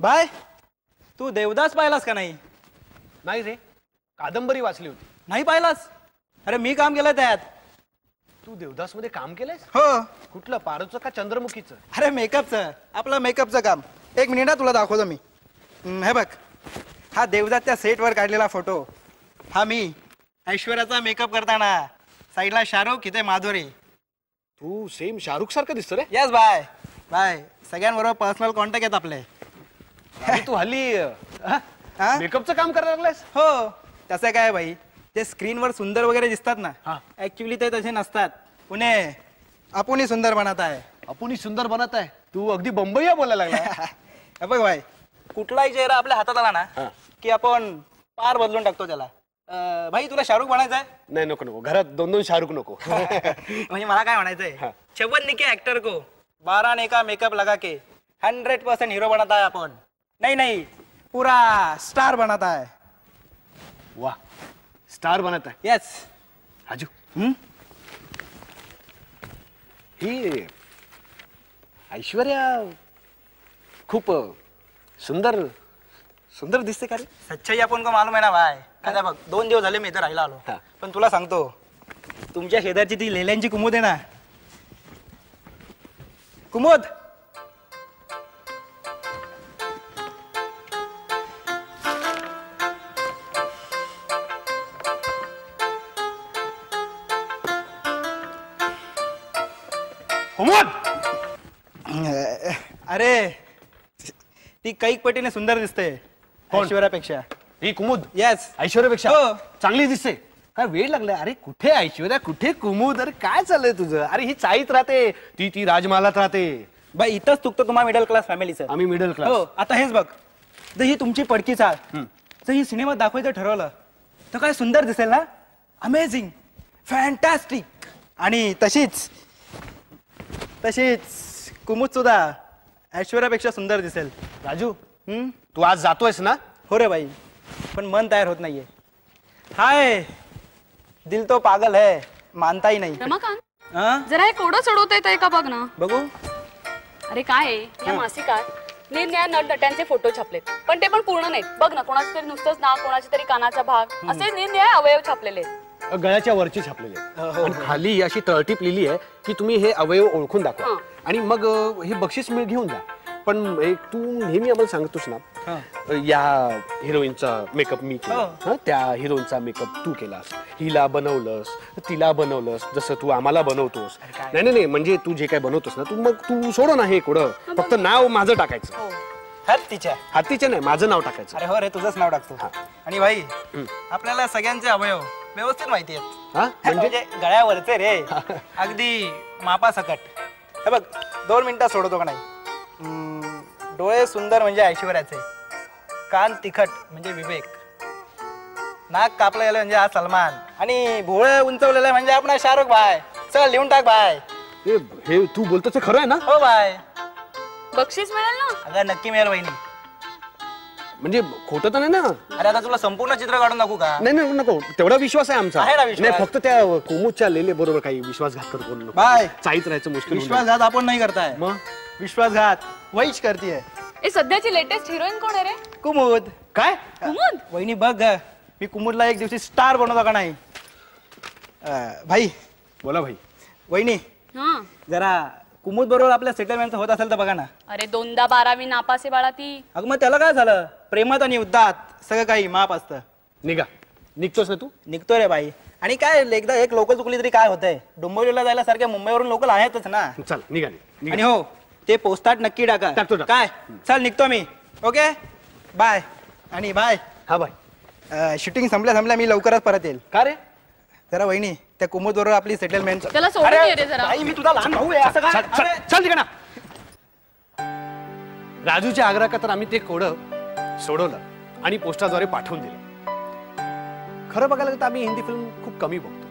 Bye तू देवदास पाहिलास का नाही? नाही रे, कादंबरी वाचली होती. नाही पाहिलास? अरे मी काम केलं त्यात. तू देवदास मध्ये काम केलंयस? हो. कुठलं, पारोचं का चंद्रमुखीचं? अरे मेकअपचं, आपलं मेकअपचं काम. एक मिनिट तुला दाखवतो मी. हे बघ, हा देवदासच्या सेटवर काढलेला फोटो. हा मी ऐश्वर्याचा मेकअप करताना. साईडला शाहरुख, इथे माधुरी. तू सेम शाहरुख सारखं दिसतो रे. Yes bye bye. सगळ्यांबरोबर पर्सनल कॉन्टॅक्ट आहेत आपले. तू हल्ली मेकअपचं काम करायला लागलायस? हो. तसं काय भाई, ते स्क्रीनवर सुंदर वगैरे दिसतात ना, ऍक्च्युअली ते तसे नसतात. पुणे आपणही सुंदर बनत आहे. आपणही सुंदर बनत आहे. तू अगदी बंबई बोलायला लागला. बघ भाई, कुठलाही चेहरा आपल्या हातात आला ना की आपण पार बदलून टाकतो त्याला. भाई तुला शाहरुख बनायचं आहे? नाही, नको नको, घरात 2-2 शाहरुख नको. म्हणजे मला काय म्हणायचंय, 56 के एक्टर को 12 ने का मेकअप लगा के 100% हीरो बनता है अपन. नहीं नहीं, पूरा स्टार बनता है. वाह, स्टार बनत आहे. यस. राजू, ही ऐश्वर्या खूप सुंदर सुंदर दिसते का रे? सच्चाई आपण को मालूम आहे ना भाई. काय बघ, 2 दिवस झाले मी इथे राहिला आलो. पण तुला सांगतो, तुमच्या शेजारची ती लेल्यांची कुमुद आहे ना, कुमुद, अरे ती कैक पटीने सुंदर दिसते ऐश्वर्यापेक्षा. ही कुमुद? येस. ऐश्वर्यापेक्षा चांगली दिसते. काय वेळ लागलाय? अरे कुठे ऐश्वर्या, कुठे कुमुद? अरे काय चाललंय तुझं? अरे ही चाळीत राहते, ती राजमहालात राहते. बाई इथंच चुकतो तुम्हा मिडल क्लास फॅमिलीचं. आम्ही मिडल क्लास. हो. आता हेच बघ, जर ही तुमची पडकी चाळ जर ही सिनेमात दाखवायचं ठरवलं तर काय सुंदर दिसेल ना. Amazing, fantastic. आणि तशीच कुमुद सुद्धा ऐश्वर्यापेक्षा सुंदर दिसेल. राजू, तू आज जातोयस ना? हो रे बाई, पण मन तयार होत नाहीये. हाय, दिल तो पागल है, मानताही नाही. रमाकांत, जरा हे कोडं चढवता येतंय का बघ ना. बघू. अरे काय आहे, या मासिकात निरनिळ्या नटनट्यांचे फोटो छापलेत, पण ते पण पूर्ण नाहीत. बघ ना, कोणाचं तरी नुसतंच नाक, कोणाच्या तरी कानाचा भाग, असे निरनिळ्या अवयव छापलेले. गळ्याच्या वरची छापलेले आणि खाली अशी तळटीप लिहिली आहे की तुम्ही हे अवयव ओळखून दाखवा आणि मग हे बक्षीस घेऊन जा. पण तू नेहमी आम्हाला सांगतोस ना, या हिरोईनचा मेकअप मी केला, त्या हिरोईनचा मेकअप तू केलास, हिला बनवलंस, तिला बनवलंस, जसं तू आम्हाला बनवतोस. नाही नाही, म्हणजे तू जे काय बनवतोस ना, तू सोडो ना हे कोडं. फक्त नाव माझं टाकायचं. हत्तीच्या नाही, माझं नाव टाकायचं. अरे हो रे, तुझंच नाव टाकतो. आणि भाई, आपल्याला सगळ्यांचे अवयव व्यवस्थित माहिती आहेत. म्हणजे गळ्यावरचे रे, अगदी मापासकट. हे बघ, 2 मिनिटात सोडवतो का नाही. डोळे सुंदर म्हणजे ऐश्वर्याचे, कान तिखट म्हणजे विवेक, नाक कापलं गेलं म्हणजे हा सलमान, आणि भोळे उंचवलेलं म्हणजे आपण शाहरुख भाई. चल लिहून टाक भाई. हे तू बोलतोस खरं आहे ना? हो भाई. बक्षीस मिळेल ना? अगं नक्की मिळेल वहिनी. म्हणजे खोटं तर नाही ना? अरे आता तुला संपूर्ण चित्र काढून दाखवू का? नाही नाही नको, तेवढा विश्वास आहे आमचा. नाही, फक्त त्या कुमुदच्या लेले बरोबर काही विश्वासघात करू नको. बाय, चाईत राहायचं मुश्किल. विश्वासघात आपण नाही करताय. मग विश्वासघात वहीच करतीये. सध्याची लेटेस्ट हिरोईन कोण आहे रे? कुमुद. काय? कुमुद? वहिनी बघ, मी कुमुदला एक दिवशी स्टार बनवतो का नाही. भाई. बोला भाई. वहिनी, जरा कुमुद बरोबर आपल्या सेटलमेंट होत असेल तर बघा ना. अरे 2दा 12वी नापास आहे बाळा ती. अगं मग त्याला काय झालं, प्रेमात आणि युद्धात सगळं काही माप असतं. निघतोस ना तू? निघतो रे बाई. आणि काय एकदा एक लोकल चुकली तरी काय होतंय, डोंबिवलीला जायला सारख्या मुंबईवरून लोकल आहेतच ना. चल निघाले. आणि हो, ते पोस्टात नक्की टाका. टाकतो. काय, चल निघतो मी. Okay bye. आणि बाय. हा बाय. शूटिंग संपल्या मी लवकरच परत येईल. का रे? जरा वहिनी, त्या कुमुद बरोबर आपली सेटलमेंट. त्याला सोडून ये रे जरा. मी तुझा लहान भाऊ आहे असं काय? चल तिकडे ना. राजूच्या आग्रहाखातर आम्ही ते कोडं सोडवलं आणि पोस्टाद्वारे पाठवून दिलं. खरं बघायला तर आम्ही हिंदी फिल्म खूप कमी बघतो.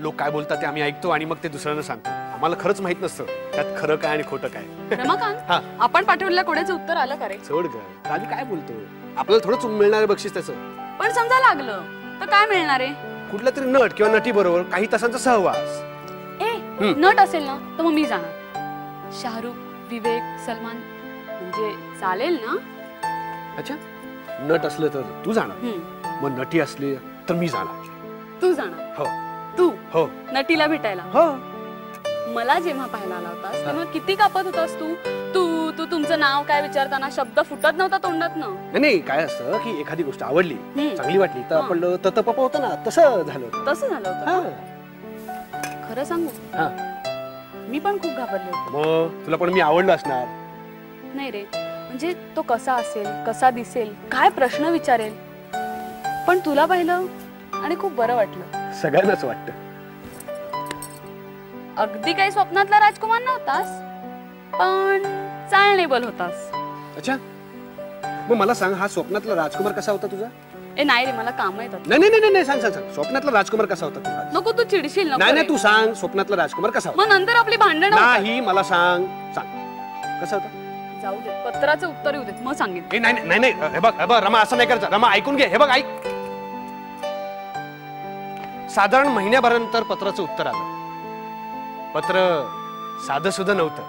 लोक काय बोलतात ते आम्ही ऐकतो आणि मग ते दुसऱ्यांना सांगतो. आम्हाला खरंच माहित नसतं त्यात खरं काय आणि खोटं काय. रमाकांत, आपण पाठवलेल्या कोड्याचं उत्तर आलं का रे? सोड ग, राजू काय बोलतो? आपल्याला थोडंच मिळणार आहे बक्षीस त्याचं. पण समजा लागलं तर काय मिळणार आहे? कुठल्या तरी नट किंवा नटी बरोबर काही तासांचा सहवास. नट असेल ना तर मग मी जाणार. शाहरुख, विवेक, सलमान म्हणजे चालेल ना? अच्छा, नट असलं तर तू जाणार, हम्म. मग नटी असली तर मी जाणार. तू जाणार? हो तू हो नटीला भेटायला? हो. मला जेव्हा पाहायला आला होतास तेव्हा किती कापत होतास तू तू तू तुमचं नाव काय विचारताना शब्द फुटत नव्हता तोंडातनं. नाही काय असतं की एखादी गोष्ट आवडली, हम्म. चांगली वाटली तर आपण ततपप होतं ना, तसं झालं होतं. तसं झालं होतं हा. ना? खरं सांगू, हा. मी पण खूप घाबरले होते. मग तुला पण मी आवडलं असणार. नाही रे, म्हणजे तो कसा असेल, कसा दिसेल, काय प्रश्न विचारेल, पण तुला पाहिलं आणि खूप बरं वाटलं. सगळ्यांनाच वाटतं. अगदी काही स्वप्नातला राजकुमार नव्हतास, पण चालनेबल होतास. अच्छा, मग मला सांग, हा स्वप्नातला राजकुमार कसा होता तुझा? ए नाही रे, मला काम येतात. नाही नाही नाही नाही, सांग सांग सांग, स्वप्नातला राजकुमार कसा होता तुझा? नको तू चिडशील. नको नाही रे. नाही, तू सांग, स्वप्नातला राजकुमार कसा होता? मग नंतर आपली भांडण नाही, मला सांग, सांग कसा होता? जाऊ दे, पत्राचं उत्तर येऊ देत, मग सांगेन. ए नाही नाही नाही, हे बघ रमा, असं नाही करायचं. रमा ऐकून घे, हे बघ ऐक. साधारण महिन्याभरानंतर पत्राचं उत्तर आलं. पत्र साधं सुद्धा नव्हतं.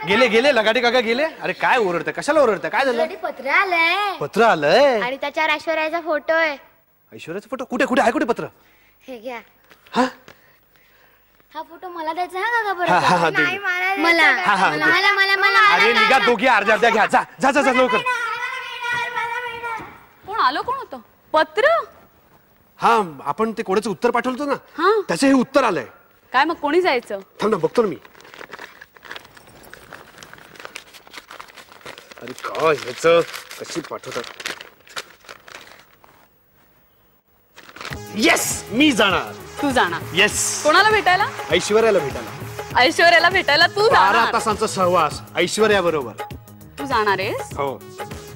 गेले गेले लगाटे काका गेले. अरे काय ओरडतं, कशाला ओरडतं, काय झालं? पत्र आलंय पत्र आलंय आणि त्याच्यावर ऐश्वर्याचा फोटो आहे. ऐश्वर्याचा फोटो? कुठे कुठे आहे, कुठे पत्र? हे घ्या. हा हा फोटो मला द्यायचा हा का बरं? हा, हा, हा, दे. नाही, मला हा, हा, मला दे. मला मला मला अरे निघा दोघी, अर्ध्या अर्ध्या घ्या. जा जा जा जा, लवकर. कोण आलो, कोण होतं? पत्र? हा, आपण ते कोणाचं उत्तर पाठवलं होतं हा. ना, त्याचं हे उत्तर आलंय. काय मग, कोणी जायचं? थांब ना, बघतो ना मी. अरे काय ह्याच कशी पाठवतात? येस, मी जाणार. तू जाणार? येस. कोणाला भेटायला? ऐश्वर्याला भेटायला. ऐश्वर्याला भेटायला तू 12 जाणार? तासांचा सहवास ऐश्वर्या बरोबर. तू जाणार आहेस? हो,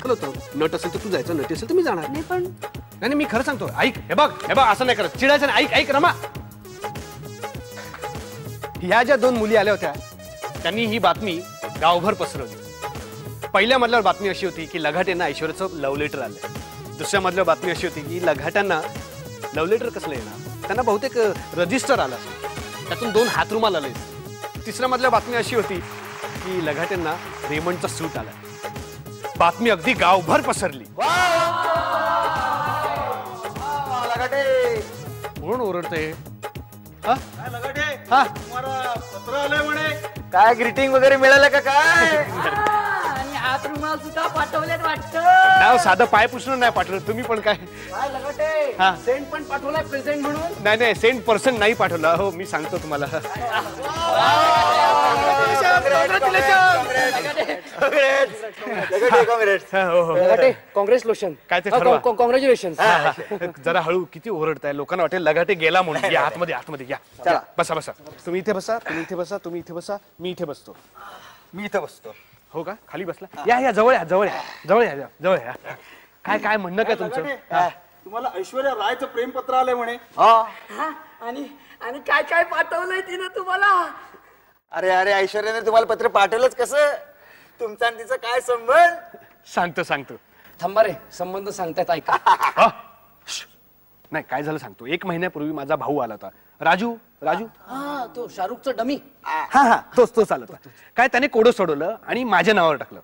होतं. नट असेल तर तू जायचं, नटी असेल तर मी जाणार. नाही पण नाही मी खरं सांगतो, ऐक, हे बघ असं नाही करत, चिडायचं नाही. ऐक ऐक रमा, ह्या ज्या 2 मुली आल्या होत्या त्यांनी ही बातमी गावभर पसरवली. पहिल्या मधल्यावर बातमी अशी होती की लघाट्यांना ऐश्वर्याचं लव्ह लेटर आलंय. दुसऱ्या मधल्या बातमी अशी होती की लघाट्यांना लव्ह लेटर कसलं येणार, त्यांना बहुतेक रजिस्टर आलं असेल, त्यातून 2 हातरुमाल आले. तिसऱ्या मधल्या बातमी अशी होती की लघाट्यांना रेमंडचा सूट आलाय. बातमी अगदी गावभर पसरली. कोण ओरडते? काय ग्रीटिंग वगैरे मिळालं का काय? आणि हात रुमाल सुद्धा पाठवलेत वाटतं. नाव साधं पाय पुसणं नाही पाठवलं तुम्ही, पण काय काय लगटे? हा. सेंट पण पाठवलाय प्रेझेंट म्हणून. नाही नाही, सेंट पर्सन नाही पाठवलं. हो, मी सांगतो तुम्हाला. कॉंग्रॅच्युलेशन. काय ते ठरवा. कॉंग्रॅच्युलेशन. जरा हळू, किती ओरडताय, लोकांना वाटेल लगाटे गेला म्हणून. या आतमध्ये, आतमध्ये या. चला बसा बसा. तुम्ही इथे बसा, तुम्ही इथे बसा, तुम्ही इथे बसा, मी इथे बसतो. मी इथं बसतो. हो का? खाली बसला? या या, जवळ या, जवळ या, जवळ या, जवळ या. काय काय म्हणणं काय तुमचं? तुम्हाला ऐश्वर्या रायचं प्रेमपत्र आलंय म्हणे. आणि आणि काय काय पाठवलंय तिनं तुम्हाला? अरे अरे, ऐश्वर्याने तुम्हाला पत्र पाठवलंच कसं? तुमचा आणि तिचा काय संबंध? सांगतो सांगतो. थांबा रे, संबंध सांगतायत ऐका. हा? श्श. नाही, काय झालं सांगतो. 1 महिन्यापूर्वी माझा भाऊ आला होता, राजू. राजू, हा, तो शाहरुखचा डमी. हा हा, तोच आला होता. काय त्याने कोडं सोडवलं आणि माझ्या नावावर टाकलं.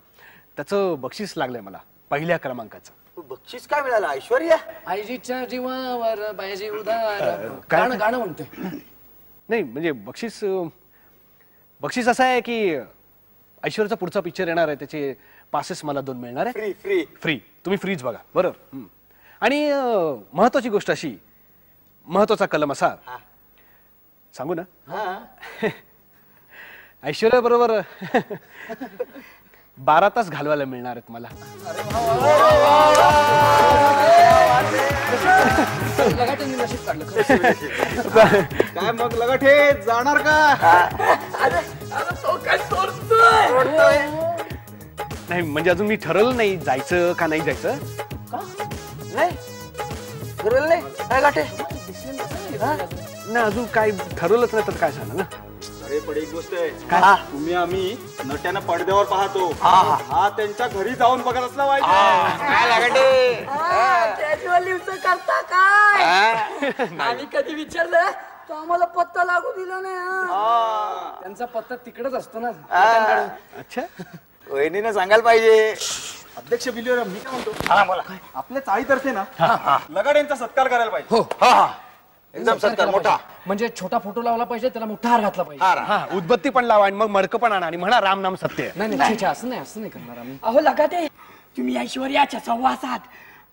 त्याचं बक्षीस लागलंय मला, 1ल्या क्रमांकाचं. बक्षीस काय मिळालं ऐश्वर्या? आईजीच्या जीवावर बायजी उदार. काय? गाणं गाणं म्हणतोय. नाही म्हणजे बक्षीस असं आहे की ऐश्वर्याचा पुढचा पिक्चर येणार आहे, त्याचे पासेस मला 2 मिळणार आहे. Free free free. तुम्ही फ्रीज बघा. बरोबर. आणि महत्वाची गोष्ट अशी, महत्वाचा कलम असा, सांगू ना? ऐश्वर्या बरोबर 12 तास घालवायला मिळणार आहेत मला. लगाट्यांनी नशीब काढलं. काय मग लगटे जाणार का? तो काय सोडतोय? नाही म्हणजे अजून मी ठरवलं नाही जायचं का नाही जायचं. नाही ठरवलं नाही. काय गाठे? नाही, अजून काय ठरवलंच नाही तर काय सांगा ना. अरे पण एक गोष्ट आहे, काय? तुम्ही आम्ही नट्यानं पडद्यावर पाहतो हा त्यांच्या घरी जाऊन बघत असला पाहिजे. कॅज्युअल करता काय आणि कधी विचारलं तो आम्हाला पत्ता लागू दिला नाही त्यांचा पत्ता तिकडेच असतो ना. अच्छा वहिनीने सांगायला पाहिजे. अध्यक्ष बिलियर मी काय म्हणतो आपल्या चाळीतर्फे ना लगाड यांचा सत्कार करायला पाहिजे. हो एकदम सत्कार मोठा. म्हणजे छोटा फोटो लावला पाहिजे, त्याला मोठा हार घातला पाहिजे. हा उदबत्ती पण लावा आणि मग मडकं पण आणा आणि म्हणा राम नाम सत्य आहे. नाही नाही असं नाही करणार आम्ही. अहो लगाटे तुम्ही ऐश्वर्याच्या सहवासात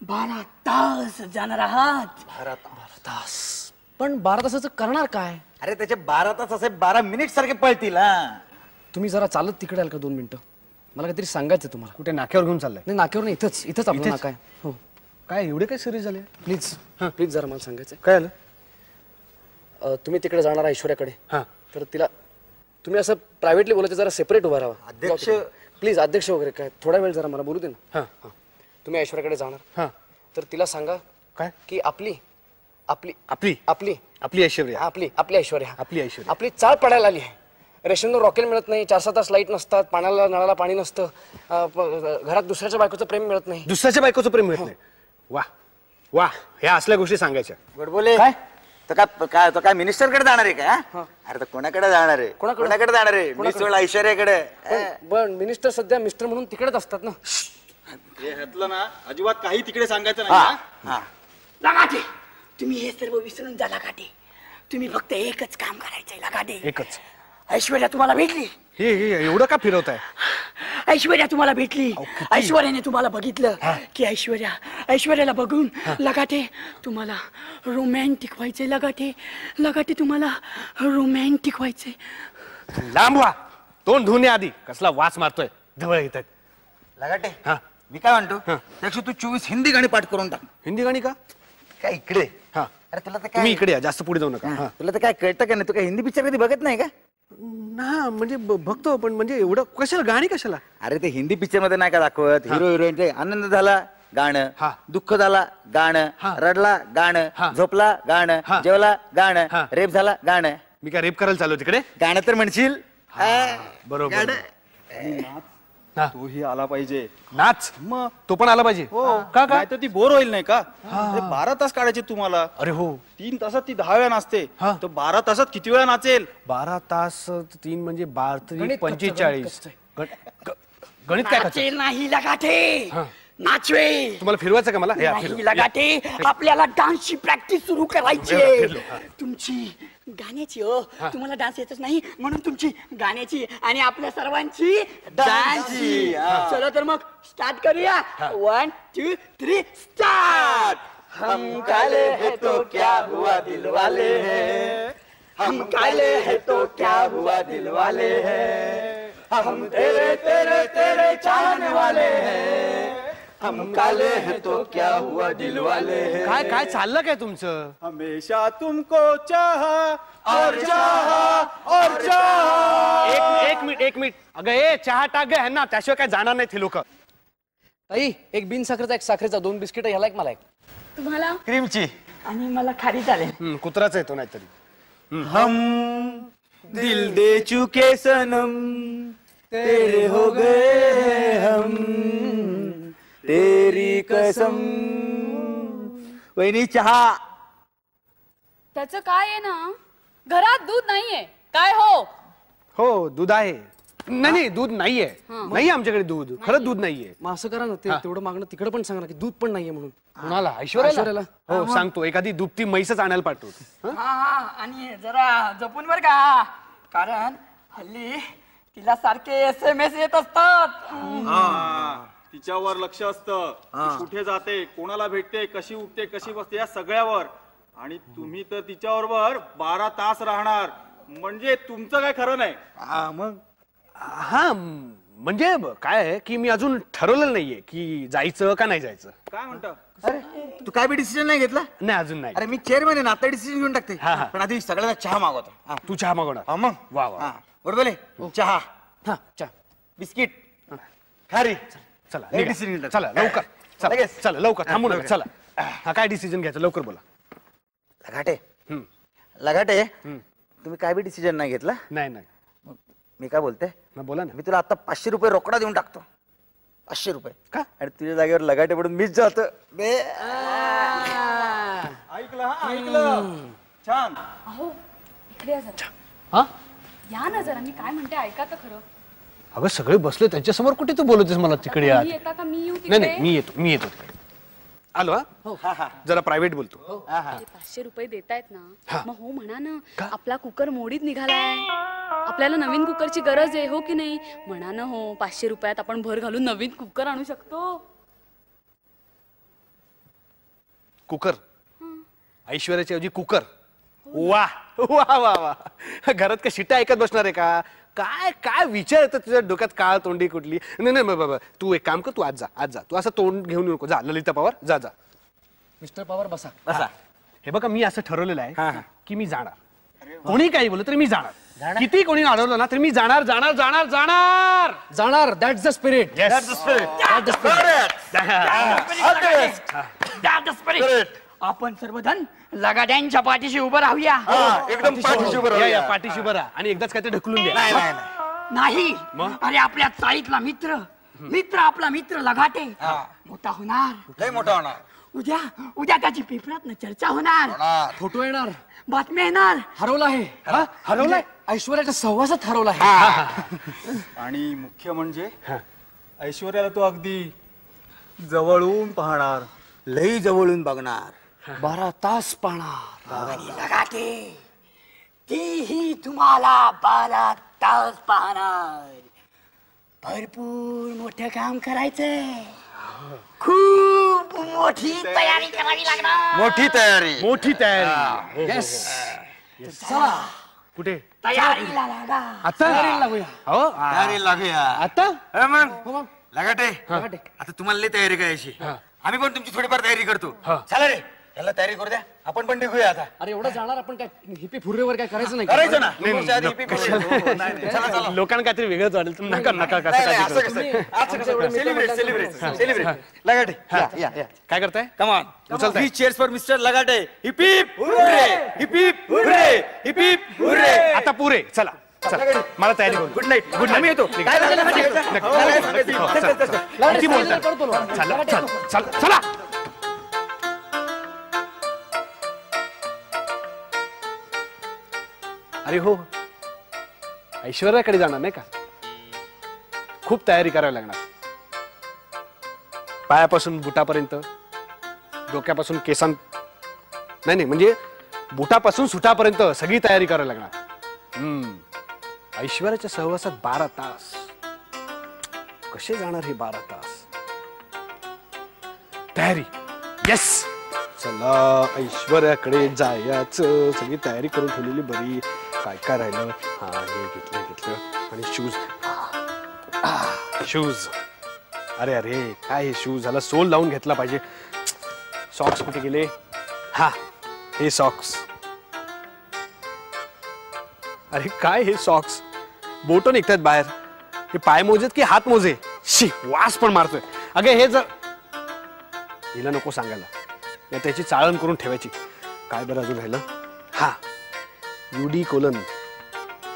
12 तास जाणार आहात. 12 तास. पण 12 तासाचं करणार काय? अरे त्याचे 12 तास असे 12 मिनिट सारखे पळतील. तुम्ही जरा चालत तिकडे आल का 2 मिनिटं? मला काहीतरी सांगायचं तुम्हाला. कुठे नाक्यावर घेऊन चाललंय? नाही नाक्यावर नाही, इथंच आपलं नाका आहे. हो काय एवढे काय सिरियस झाले? प्लीज जरा मला सांगायचं. काय आलं? तुम्ही तिकडे जाणार ऐश्वर्याकडे. हा तर तिला तुम्ही असं प्रायव्हेटली बोलायचं, जरा सेपरेट उभा राहा. अध्यक्ष प्लीज अध्यक्ष वगैरे काय, थोडा वेळ जरा मला बोलू दे ना. हा तुम्ही ऐश्वर्याकडे जाणार. हा तर तिला सांगा काय की आपली आपली आपली आपली आपली ऐश्वर्या आपली आपली ऐश्वर्या आपली ऐश्वर्या आपली चाळ पडायला आली आहे. रेशनवर रॉकेल मिळत नाही, 4-6 तास लाईट नसतात, पाण्याला नळाला पाणी नसतं, घरात दुसऱ्याच्या बायकोचं प्रेम मिळत नाही. दुसऱ्याच्या बायकोचं प्रेम मिळत नाही. वा वा ह्या असल्या गोष्टी सांगायच्या. बोले काय? तो काय मिनिस्टर कडे जाणार आहे का? अरे तर कोणाकडे जाणार आहे? कोणाकडे जाणार आहे? मी सोड ऐश्वर्याकडे. पण मिनिस्टर सध्या मिस्टर म्हणून तिकडेच असतात ना. ह्यातलं ना अजिबात काही तिकडे सांगायचं नाही. लगाटे तुम्ही हे सर्व विसरून जा. लगाटे तुम्ही फक्त एकच काम करायचंय. लगाटे एकच. ऐश्वर्या तुम्हाला भेटली. हे एवढं का फिरवत आहे? ऐश्वर्या तुम्हाला भेटली. ऐश्वर्याने तुम्हाला बघितलं की ऐश्वर्याला बघून लगाटे तुम्हाला रोमॅन्टिक व्हायचंय. लगाटे तुम्हाला रोमॅन्टिक व्हायचंय. लांब व्हा. तोंड धुणे आधी. कसला वास मारतोय. जवळ येत आहेत. लगाटे हा मी काय म्हणतो त्यापेक्षा तू 24 हिंदी गाणी पाठ करून टाक. हिंदी गाणी का? काय इकडे? हा अरे तुला तर तुम्ही काय इकडे या, जास्त पुढे जाऊ नका. हा. तुला तर काय कळतं का नाही? तू काय हिंदी पिक्चर कधी बघत नाही का? ना म्हणजे बघतो पण म्हणजे एवढं कशाला गाणी कशाला? अरे ते हिंदी पिक्चर मध्ये नाही का दाखवत हिरो हिरोईन आनंद झाला गाणं, दुःख झाला गाणं, रडला गाणं, झोपला गाणं, जेवला गाणं, रेप झाला गाणं. मी काय रेप करायला चालू तिकडे? गाणं तर म्हणशील. बरोबर. तोही आला पाहिजे. नाच मग तो पण आला पाहिजे. का काय तर ती बोर होईल नाही का? 12 तास काढायचे तुम्हाला. अरे हो 3 तासात ती 10 वेळा नाचते. तर 12 तासात किती वेळा नाचेल? 12 तास 3 म्हणजे 12 गणित 45. गणित काय करतो? नाचेल नाही लगाटे, नाचवेल. तुम्हाला फिरवायचं का मला? या, नाही फिरव. लगाटे आपल्याला डान्सची प्रॅक्टिस सुरू करायची आहे. तुमची गाण्याची तुम्हाला डान्स येतच नाही म्हणून तुमची गाण्याची आणि आपल्या सर्वांची डान्सची. चला तर मग स्टार्ट करूया. 1 2 3 स्टार्ट. हम काले है तो क्या हुआ दिल वाले है, हम काले है तो क्या हुआ दिल वाले है, हम तेरे तेरे तेरे चाहने वाले हैं, हम काले हैं तो क्या हुआ दिल वाले हैं. काय काय चाललं काय तुमचं? हमेशा तुमको चाहा और चाहा और चाहा. एक मिनिट अगं ए चहा टाक ग ह्यांना, त्याशिवाय काय जाणार नाही ते लोक. ताई एक बिन साखरेचा, एक साखरेचा, 2 बिस्किट ह्याला एक मला एक. तुम्हाला क्रीमची. आणि मला खारी चालेल. कुत्राचा येतो नाहीतरी. हम दिल दे चुके सनम तेरे हो गए हम तेरी कसम. वहिनी चहा. त्याचं काय आहे ना, घरात दूध नाहीये काय? हो दूध आहे. नाही दूध नाहीये. नाही आमच्याकडे दूध. खरंच दूध नाहीये. मग असं करा ना, ते तेवढं मागणं तिकडे पण सांगा की दूध पण नाहीये म्हणून. कुणाला? ऐश्वर्याला. हो सांगतो, एखादी दुपटी म्हैसच आणायला पाठवतो. हा आणि जरा जपून बर का, कारण हल्ली तिला सारखे SMS येत असतात. तिच्यावर लक्ष असतं. कुठे जाते, कोणाला भेटते, कशी उठते, कशी बसते, या सगळ्यावर. आणि तुम्ही तर तिच्याबरोबर 12 तास राहणार म्हणजे तुमचं काय खरं नाही. मग हा म्हणजे काय आहे की मी अजून ठरवलेलं नाहीये की जायचं का नाही जायचं. काय म्हणतो? अरे तू काय बी डिसिजन नाही घेतला? नाही अजून नाही. अरे मी चेअरमॅन आहे ना, आता डिसिजन घेऊन टाकते. पण आधी सगळ्यांना चहा मागवतो. तू चहा मागवणार? मग वा वा. बरोबर. चहा, हा चहा, बिस्किट, खारी. चला हे decision घेतात. चला लवकर. चला लगेच. चला लवकर थांबू नका. चला हा काय डिसिजन घ्यायचं लवकर बोला. लगाटे तुम्ही काय बी डिसिजन नाही घेतला. नाही मी काय बोलते, बोला ना. मी तुला आता 500 रुपये रोकडा देऊन टाकतो. 500 रुपये का? आणि तुझ्या जागेवर लगाटे पडून मीच जातो. ऐकलं छान. अहो इकडे या जरा. हा या ना जरा, मी काय म्हणते ऐका तर खरं. अगं सगळे बसले त्यांच्यासमोर कुठे तू बोलतेस मला तिकडे या. तुम्ही येता का मी येऊ नाही तिकडे? नाही मी येतो तिकडे. आलो हा जरा प्रायव्हेट बोलतो. अरे 500 रुपये देतायत ना, मग हो म्हणा ना. आपला कुकर मोडीत निघालाय, आपल्याला नवीन कुकरची गरज आहे, हो की नाही? म्हणा ना हो, 500 रुपयात आपण भर घालून नवीन कुकर आणू शकतो. कुकर ऐश्वर्याच्या ऐवजी कुकर. वा वा वा वा. घरात का शिट्या ऐकत बसणार आहे का? काय काय विचार येतात तुझ्या डोक्यात? काळ तोंडी कुठली? नाही नाही बाबा, तू एक काम कर, तू आज जा. तू असं तोंड घेऊन येऊ नको. जा ललिता पवार, जा. मिस्टर पवार बसा. हे बघा, मी असं ठरवलेलं आहे की मी जाणार. कोणी काही बोललं तरी मी जाणार. किती कोणी अडवलं ना तरी मी जाणार. That's the spirit. आपण सर्वजण लगाड्यांच्या पाठीशी उभं राहूया. एकदम पाठीशी उभं राहूया. पाठीशी बरा आणि एकदाच काय ते ढकलून द्या. नाही, अरे आपल्या चाळीतला मित्र आपला मित्र लगाटे मोठा होणार, लय मोठा होणार. उद्या त्याची पेपरात चर्चा होणार, फोटो येणार, बातम्या येणार. हरवला आहे. हरवलाय ऐश्वर्याच्या सहवासात हरवला आहे. आणि मुख्य म्हणजे ऐश्वर्याला तो अगदी जवळून पाहणार, लई जवळून बघणार, 12 तास पाहणार. आणि लगाटे तेही तुम्हाला 12 तास पाहणार. भरपूर मोठं काम करायचंय, खूप मोठी तयारी करावी लागणार. मोठी तयारी. येस. चला कुठे? तयारीला लागा. आता लागूया. हो तयारी लागूया. आता मग लगाटे, आता तुम्हाला लई तयारी करायची. आम्ही पण तुमची थोडीफार तयारी करतो. चला रे, त्याला तयारी करू द्या, आपण पण निघूया आता. अरे एवढं जाणार आपण, काय हिपी फुर्रेवर काय करायचं नाही? करायचं ना. तुमच्या आधी हिप्पी करूया. चला चला. लोकांना काहीतरी वेगळंच वाटेल. नका नाही, असं कसं? सेलिब्रेट. लगाटे, या. काय करताय? Come on. Three cheers for Mr. Lagate. Hip hip hooray! Hip hip hooray! Hip hip hooray! आता पुरे चला. मला तयारी करू. Good night. आम्ही येतो. काय झालं किती बोलताय? चला. अरे हो, ऐश्वर्याकडे जाणार नाही का? खूप तयारी करावी लागणार. पायापासून बुटापर्यंत, डोक्यापासून केसां नाही म्हणजे बुटापासून सुटापर्यंत सगळी तयारी करावी लागणार. ऐश्वर्याच्या सहवासात 12 तास. कसे जाणार हे 12 तास? तयारी. येस. चला ऐश्वर्याकडे जायचं. सगळी तयारी करून ठेवलेली बरी. काय राहिलं? हे घेतलं आणि शूज. अरे काय हे शूज झाला, सोल लावून घेतला पाहिजे. सॉक्स कुठे गेले? हे सॉक्स. अरे काय हे सॉक्स, बोटं निघतात बाहेर. हे पाय मोजेत की हात मोजे? शी, वास पण मारतोय. अगे हे जर हिला नको सांगायला, या त्याची चाळण करून ठेवायची. काय बरं अजून राहिलं? UD colon.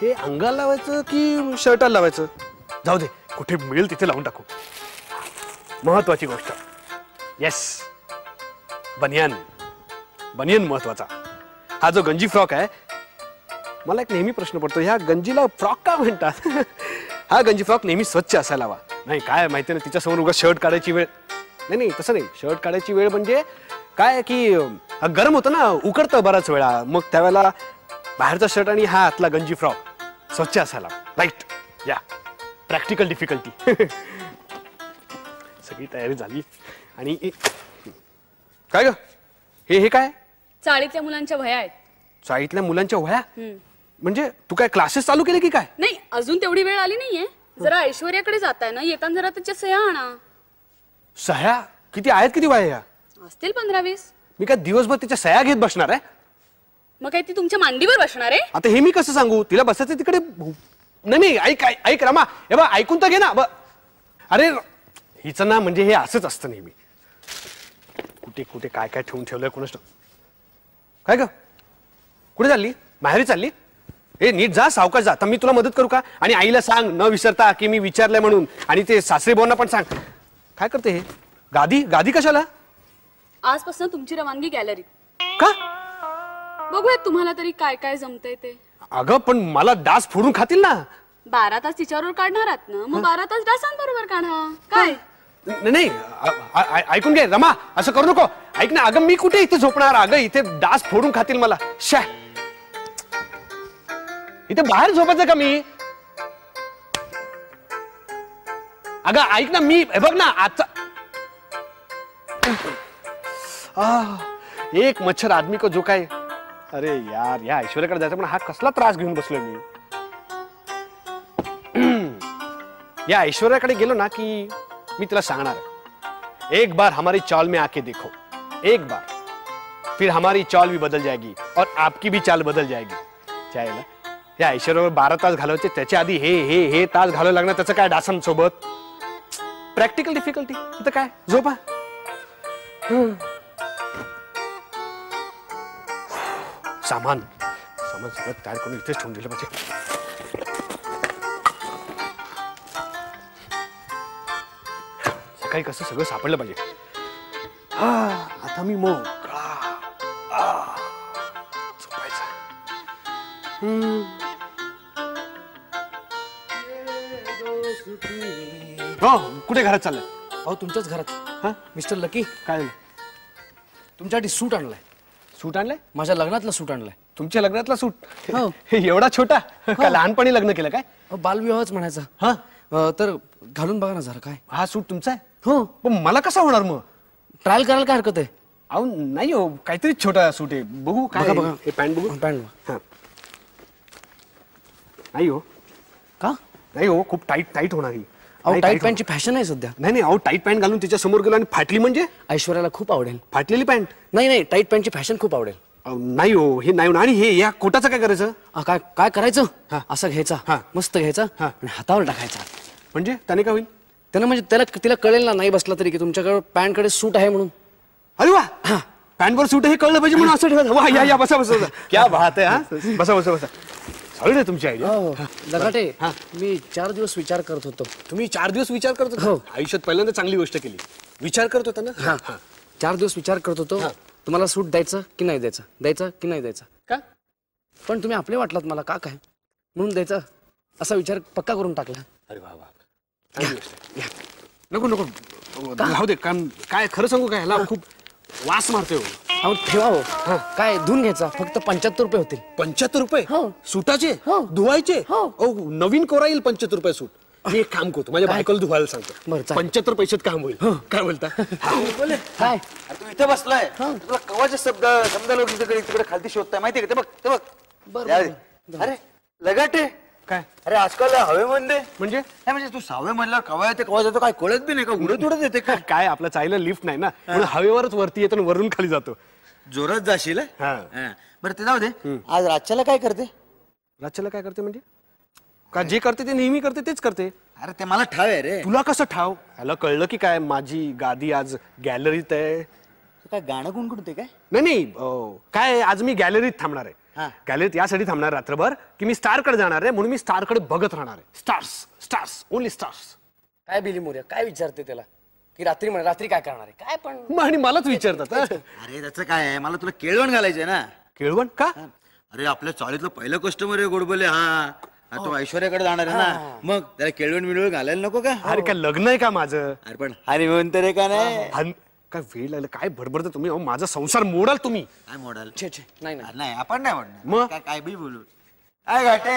हे अंगाला लावायचं की शर्टाला लावायचं? जाऊ दे, कुठे मिळेल तिथे लावून टाकू. महत्वाची गोष्ट. येस, बनियान महत्वाचा. हा जो गंजी फ्रॉक आहे, मला एक नेहमी प्रश्न पडतो, ह्या गंजीला फ्रॉक का म्हणतात? हा गंजी फ्रॉक नेहमी स्वच्छ असायला हवा. नाही काय माहिती नाही, तिच्यासमोर उगा शर्ट काढायची वेळ. नाही तसं नाही. शर्ट काढायची वेळ म्हणजे काय की गरम होतं ना, उकडतं बराच वेळा. मग त्यावेळेला बाहेरचा शर्ट आणि हा आतला गंजी फ्रॉक स्वच्छ असायला. राईट. या प्रॅक्टिकल डिफिकल्टी. सगळी तयारी झाली. आणि काय ग, हे काय? चाळीतल्या मुलांच्या वह्या आहेत. चाळीतल्या मुलांच्या वह्या? म्हणजे तू काय क्लासेस चालू केले की काय? नाही, अजून तेवढी वेळ आली नाहीये. जरा ऐश्वर्याकडे जाताय ना, येताना जरा त्याच्या सह्या आणा. सह्या किती आहेत? किती वह्या असतील 15-20. मी काय दिवसभर तिच्या सह्या घेत बसणार आहे? मग काय ती तुमच्या मांडीवर बसणार आहे? आता हे मी कसं सांगू तिला? बसायचं तिकडे. नाही ऐक रमा, हे बा ऐकून तर घे ना. अरे हिचं ना म्हणजे हे असंच असतं नेहमी. कुठे काय ठेवून ठेवलंय कोणाच. काय ग, कुठे चालली? माहेरी चालली? ए नीट जा, सावकाश जा. तर मी तुला मदत करू का? आणि आईला सांग न विसरता की मी विचारलंय म्हणून. आणि ते सासरे भाऊंना पण सांग. काय करते हे? गादी गादी कशाला? आजपासून तुमची रवानगी गॅलरीत. का? बघूयात तुम्हाला तरी काय काय जमतंय ते. अगं पण मला डास फोडून खातील ना. 12 तास तिच्यावर काढणार आहात ना, मग 12 तास डासांबरोबर काढा. काय नाही ऐकून घे रमा, असं करू नको. ऐक ना, अगं मी कुठे इथे झोपणार? अगं इथे डास फोडून खातील मला. शा, इथे बाहेर झोपायचं का मी? अगं ऐक ना, मी बघ ना आता एक मच्छर आदमी को जो काय. अरे यार, या ऐश्वर्याकडे जायचं पण हा कसला त्रास घेऊन बसलोय मी. या ऐश्वर्याकडे गेलो ना की मी तिला सांगणार है, एक बार हमारी चाल में आके देखो, एक बार, फिर हमारी चाल भी बदल जाएगी और आपकी भी चाल बदल जाएगी. चालेल. या ऐश्वर्यावर 12 तास घालवायचे, त्याच्या आधी हे तास घालवायला लागणार. त्याचं काय डासांसोबत? Practical difficulty. तिथं काय झोपा. सामान सगळं तयार करून इथेच ठेवून दिलं पाहिजे. सकाळी कसं सगळं सापडलं पाहिजे. आता मी मोकळा झोपायचा. हो, कुठे घरात चाललंय? अहो तुमच्याच घरात. हा मिस्टर लकी, काय झालं? तुमच्यासाठी सूट आणलाय. सूट आणलंय? माझ्या लग्नातलं सूट आणलाय. तुमच्या लग्नातला सूट? हो. एवढा छोटा? का लहानपणी लग्न केलं काय? बालविवाहच म्हणायचा. हा, तर घालून बघा ना जरा. काय हा सूट तुमचा आहे? हो. पण मला कसा होणार मग? ट्रायल करायला काय हरकत आहे? अहो नाही हो, काहीतरी छोटा सूट आहे. बघू काय. बघा, बघा. हे पॅन्ट बघू. पॅन्ट हा. नाही हो, का? नाही हो, खूप टाईट होणार ही. अहो नाही, टाईट tight पॅन्टची फॅशन आहे सध्या. नाही अहो, टाईट पॅन्ट घालून तिच्या समोर गेलो आणि फाटली म्हणजे? ऐश्वर्याला खूप आवडेल. फाटलेली पॅन्ट? नाही, टाईट पॅन्टची फॅशन खूप आवडेल. नाही हो, हे नाही होणार. आणि हे या कोटाचं काय करायचं? काय काय करायचं? हा. असं घ्यायचा, हा. मस्त घ्यायचा हा. आणि हातावर टाकायचा. म्हणजे त्याने काय होईल? त्यानं म्हणजे तिला कळेल ना, नाही बसला तरी की तुमच्याकडे पॅन्टकडे सूट आहे म्हणून. अरे वा, पॅन्टवर सूट हे कळलं पाहिजे म्हणून असं ठेवायचं. वा, या बसा बसा. क्या बात आहे. हा, बसा. सगळी रे तुमची आयडिया. लगाटे, मी 4 दिवस विचार करत होतो. तुम्ही 4 दिवस विचार करत होता? हो. आयुष्यात पहिल्यांदा चांगली गोष्ट केली. विचार करत होता ना? हा. 4 दिवस विचार करत होतो, तुम्हाला सूट द्यायचं की नाही द्यायचं, द्यायचं की नाही द्यायचं. का? पण तुम्ही आपले वाटलात मला, का काय म्हणून द्यायचं असा विचार पक्का करून टाकला. अरे वा, चांगली गोष्ट आहे. नको राहू दे. कारण काय खरं सांगू काय, ह्याला खूप वास मारतोय. अहो ठेवा हो. काय धुवून घ्यायचा, फक्त 75 रुपये होतील. 75 रुपये हो. सुटाचे? हो. धुवायचे? हो. नवीन कोरा येईल 75 रुपये सूट. मी एक काम करतो, माझ्या बायकोला धुवायला सांगतो. बरं, चालेल. 75 पैशात काम होईल. काय बोलता? काय तू इथे बसलाय, तुला कवाचे समजा लोक तिकडे खालती शोधताय माहितीये का? ते बघ. बरं. अरे लगाटे काय? अरे आजकाल हवेमध्ये म्हणजे नाही, म्हणजे तू सावे म्हणल्यावर कवा येते कवा जातो काय कळत बी नाही का? उडत येते का? काय आपलं चायला लिफ्ट नाही ना, म्हणून हवेवरच वरती येतो आणि वरून खाली जातो. जोरात जाशील. हा. बरं ते जाऊ दे. आज रातच्याला काय करते? रातच्याला काय करते म्हणजे? का जे करते ते नेहमी करते तेच करते. अरे ते मला ठाव आहे रे. तुला कसं ठाव? ह्याला कळलं की काय माझी गादी आज गॅलरीत आहे. काय गाणं गुणगुणते काय? नाही काय आज मी गॅलरीत थांबणार आहे. गॅलरीत यासाठी थांबणार रात्रभर की मी स्टारकडे जाणार आहे, म्हणून मी स्टारकडे बघत राहणार आहे. Stars only stars. काय बिली मोर्या काय विचारते त्याला की रात्री काय करणार आहे काय? पण आणि मलाच विचारतात. अरे त्याचं काय आहे, मला तुला केळवण घालायचंय ना. केळवण का? अरे आपल्या चाळीतलं पहिलं कस्टमर आहे गोडबोले. हा तो ऐश्वर्याकडे जाणार आहे ना, मग त्याला केळवण मिळवण घालायला नको का? अरे काय लग्न आहे का माझं? अरे पण हनी म्हणत रे का नाही? काय वेळ लागला, काय बडबडता तुम्ही? अहो माझा संसार मोडाल तुम्ही. काय मॉडल? छे नाही नाही आपण नाही म्हणणार. मग? काय बी बोलू. काय घाटे?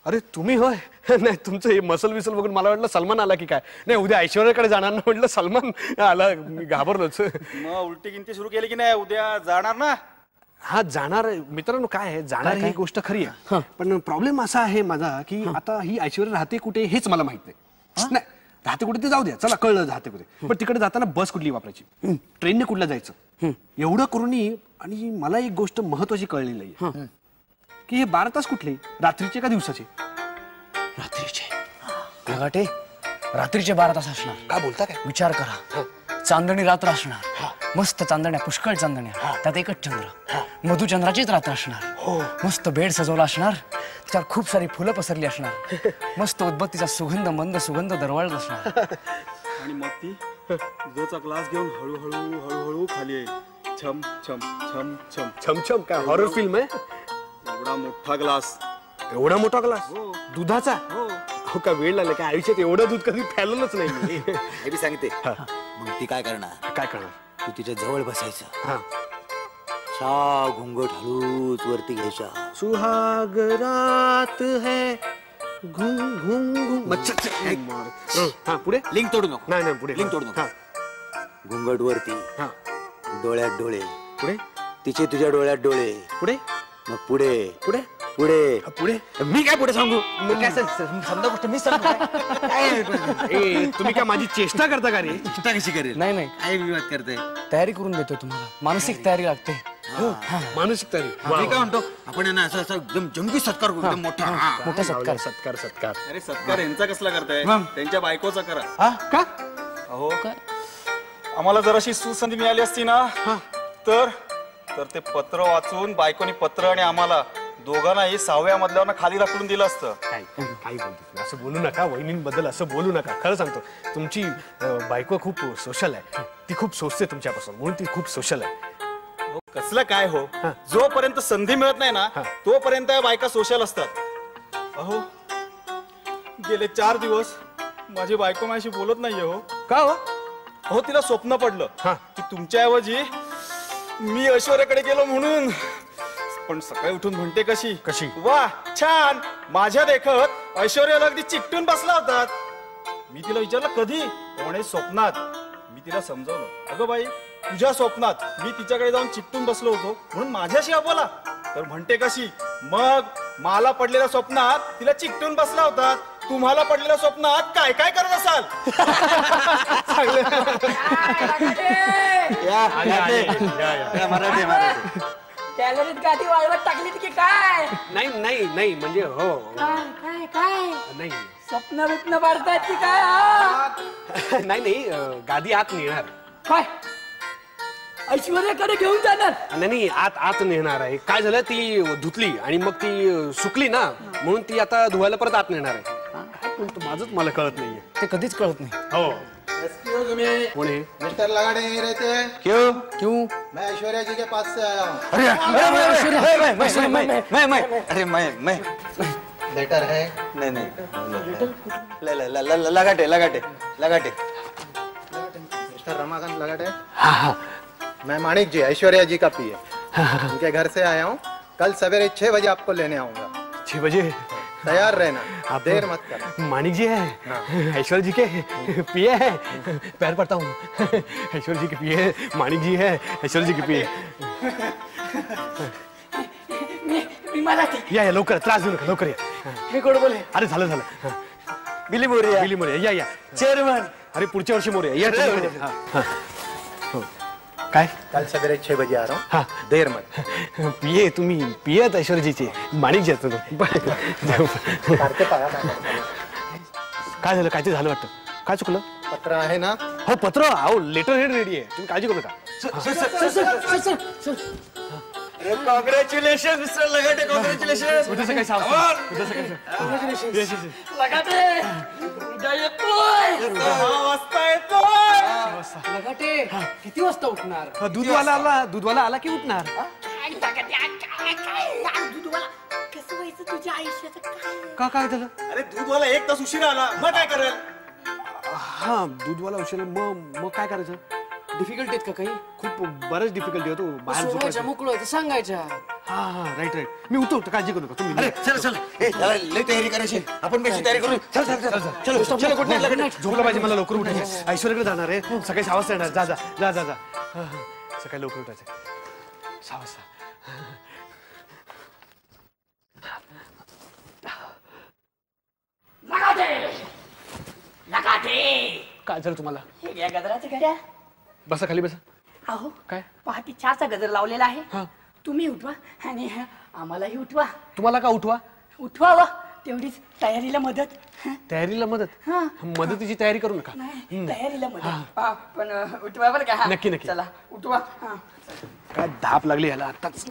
अरे तुम्ही होय? नाही तुमचं हे मसल विसल बघून मला वाटलं सलमान आला की काय. नाही उद्या ऐश्वर्याकडे जाणार ना, म्हटलं सलमान आला, मी घाबरलोच. मग उलटी गिनती सुरू केली की नाही? उद्या जाणार ना? हा जाणार आहे मित्रांनो. काय आहे, जाणार ही गोष्ट खरी आहे, पण प्रॉब्लेम असा आहे माझा की आता ही ऐश्वर्या राहते कुठे हेच मला माहित नाही. राहते कुठे ते जाऊ द्या, चला कळलं राहते कुठे, पण तिकडे जाताना बस कुठली वापरायची, ट्रेनने कुठला जायचं, एवढं करूनही. आणि मला एक गोष्ट महत्वाची कळलेली आहे की हे 12 तास कुठले, रात्रीचे का दिवसाचे? रात्रीचे 12 तास असणार. काय बोलता काय? विचार करा, चांदणी रात्र असणार, मस्त चांदण्या, पुष्कळ चांदण्या, त्यात एकच चंद्र, मधुचंद्राचीच रात्र असणार. मस्त बेड सजवला असणार, त्याच्यावर खूप सारी फुलं पसरली असणार, मस्त उदबत्तीचा सुगंध, मंद सुगंध दरवळत असणार. आणि मग ती दुधाचा ग्लास घेऊन हळूहळू हळूहळू खाली येईल. छम छम छम छम छमछम काय हॉरर फिल्म आहे? एवढा मोठा ग्लास. एवढा मोठा ग्लास दुधाचा? हो का, वेळ लागला काय? आयुष्यात एवढं दूध कधी प्यायलंच नाही मी. हे बी सांगते. मग ती काय करणार? काय करणार? तू तिच्या जवळ बसायचं, हा. चा घुंगट हळूच वरती घ्यायचा. सुहाग रात है घुम घुम घुम मच्छर. हा पुढे लिंक तोडू नको. नाही पुढे लिंक तोडू नको. हा. घुंगट वरती, हा. डोळ्यात डोळे, पुढे तिचे तुझ्या डोळ्यात डोळे, पुढे मग पुढे पुढे पुढे पुढे मी काय पुढे सांगू? मग काय समजा गोष्ट मी तुम्ही काय माझी चेष्टा करता का रे? चेष्टा कशी करेल? नाही नाही, काय विवाद करते? तयारी करून देतो तुम्हाला, मानसिक तयारी लागते. मानसिक तरी मी काय म्हणतो, आपण आहे ना असं असं एकदम जंगी सत्कार करू, एकदम मोठा. मोठा सत्कार. सत्कार सत्कार. अरे सत्कार यांचा कसला करताय? त्यांच्या बायकोचा करा. का? अहो आम्हाला जराशी सुसंधी मिळाली असती ना, तर ते पत्र वाचून बायकोनी पत्र आणि आम्हाला दोघांनाही 6व्या मधल्यावर खाली दाखवून दिलं असतं. काही बोलतो असं बोलू नका, वहिनींबद्दल असं बोलू नका. खरं सांगतो, तुमची बायको खूप सोशल आहे, ती खूप सोचते तुमच्यापासून, म्हणून ती खूप सोशल आहे. हो, कसलं काय हो, जोपर्यंत संधी मिळत नाही ना तोपर्यंत या बायका सोशल असतात. अहो गेले 4 दिवस माझी बायको माझ्याशी बोलत नाहीये. हो का हो? हो, तिला स्वप्न पडलं की तुमच्याऐवजी मी ऐश्वर्याकडे गेलो म्हणून. पण सकाळी उठून म्हणते कशी कशी? वा छान, माझ्या देखत ऐश्वर्याला अगदी चिकटून बसला होता. मी तिला विचारलं कधी? म्हणे स्वप्नात. मी तिला समजावलं, अगं बाई तुझ्या स्वप्नात मी तिच्याकडे जाऊन चिकटून बसलो होतो म्हणून माझ्याशी बोला. तर म्हणते कशी, मग मला पडलेल्या स्वप्नात तिला चिकटून बसला होता, तुम्हाला पडलेल्या स्वप्नात काय काय करत असाल? मराठी कॅलरीत गाठी वाळवत टाकलीत की काय? नाही नाही नाही म्हणजे हो काय काय नाही स्वप्न बिप्न पाडतात की काय? हा? नाही नाही गादी आत नेणार. काय ऐश्वर्याकडे घेऊन जाणार? नाही नाही आत नेणार आहे. काय झालं, ती धुतली आणि मग ती सुकली ना, म्हणून ती आता धुवायला परत आत नेणार आहे. काय बोलतो, माझंच मला कळत नाहीये. ते कधीच कळत नाही. हो. एक्सक्यूज मी, कोणी? मिस्टर लगाड़े नहीं रहते? क्यों? क्यों? मैं ऐश्वर्या जी के पास से आया हूँ. मैं लेटर है? नहीं लगाटे. मिस्टर रमाकांत लगाड़े. मैं माणिक जी, ऐश्वर्या जी का पीए, उनके घर से आया हूँ. कल सवेरे 6 बजे आपको लेने आऊंगा. 6 बजे तैयार रहना, आप देर मत करना. मानिक जी है, ऐश्वर्या जी के पिए है, पैर पड़ता हूँ. ऐश्वर्या जी के पिए, मानिक जी है, ऐश्वर्या जी के पिए. मी मला या लवकर, त्रास देऊ नका, लवकर या. मी गोड बोले. अरे झालं बिली मोरिया. बिली मोरे या चेअरमन. अरे पुढच्या वर्षी मोरे या. काय? कल सवेरे 6 बजे आ रहा हूँ. हाँ. देर मत. पिये तुम्ही पियत ऐश्वर्याजीचे, माणिक जी असतो. सारखे पाया लागतात. काय झालं, काय ते झालं वाटतं. काय चुकलं? पत्र आहे ना? हो पत्र, अहो लेटर हेड रेडी आहे, तुम्ही काळजी करू नका. Congratulation mister Lagate, congratulation. उद्या सकाळी 6 लगाटे उद्या येतोय. 6 वाजता येतोय. लगाटे किती वाजता उठणार? दूधवाला आला की उठणार. कसं व्हायचं तुझ्या आयुष्याचं काय? काय झालं? अरे दूधवाला 1 तास उशिरा आला, मग काय करेल? हा दूधवाला उशीर, मग काय करायचं? डिफिकल्ट आहेत का काही? खूप बरंच डिफिकल्टी होतो बाहेर झोपायचं. मोकळं आहे सांगायच्या. हा राईट मी उठवतो, काळजी करू नका तुम्ही. अरे चल लय तयारी करायची, आपण कशी तयारी करू. चल गुड नाईट. झोपलं पाहिजे, मला लवकर उठायचं. ऐश्वर्याकडे जाणार आहे, सकाळी 6 वाजता येणार. जा. सकाळी लवकर उठायचं 6 वाजता. लगाटे काय झालं तुम्हाला? हे या गजराच्या घड्या. बसा खाली बसा. अहो काय? पहाटे 4चा गजर लावलेला आहे. तुम्ही उठवा आणि आम्हालाही उठवा. तुम्हाला का उठवा? उठवा व तेवढीच तयारीला मदत. तयारीला मदत? मदतीची तयारी करू नका. तयारीला मदत. पण उठवा बरं का. नक्की नक्की. चला उठवा. काय धाप लागली याला आताच.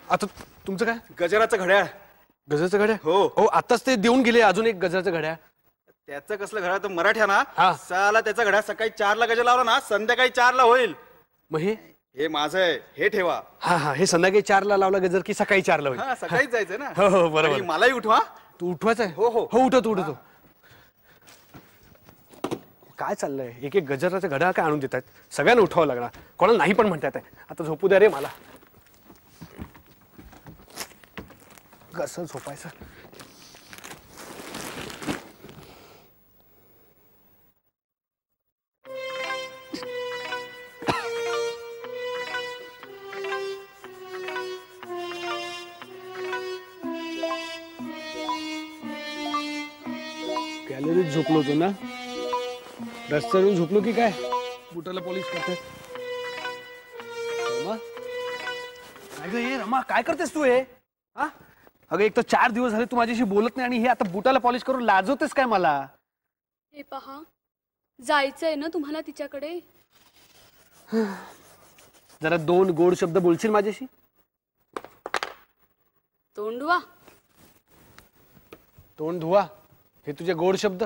आता तुमचं काय? गजराचं घड्याळ. गजराचं घड्याळ? हो आताच ते देऊन गेले अजून एक गजराचं घड्याळ. त्याचं कसलं घड्याळ तर मराठ्या ना साला त्याचा घड्याळ सकाळी 4ला गजर लावला ना संध्याकाळी 4ला होईल. मग हे माझं आहे हे ठेवा. हा हे संध्याकाळी 4ला लावला गजर की सकाळी 4ला होईल? सकाळीच जायचंय ना. हो बरोबर. मलाही उठवा. तू उठवायचं आहे? हो हो हो उठवतो. काय चाललंय? एक एक गजराचा घड्याळ काय आणून देतात? सगळ्यांना उठवावं लागणार. कोणाला नाही पण म्हणतात. आता झोपू द्या रे मला. कसं झोपायचं? गॅलरीत झोपलो होतो ना, रस्त्यावरून झोपलो की काय बुटाला पॉलिश करते. रमा काय करतेस तू हे? हा अगं एक तर 4 दिवस झाले तू माझ्याशी बोलत नाही आणि हे आता बुटाला पॉलिश करून लाजवतेस काय मला? हे पहा, जायचंय ना तुम्हाला तिच्याकडे. जरा 2 गोड शब्द बोलशील माझ्याशी? तोंड धुवा. तोंड धुवा हे तुझे गोड शब्द?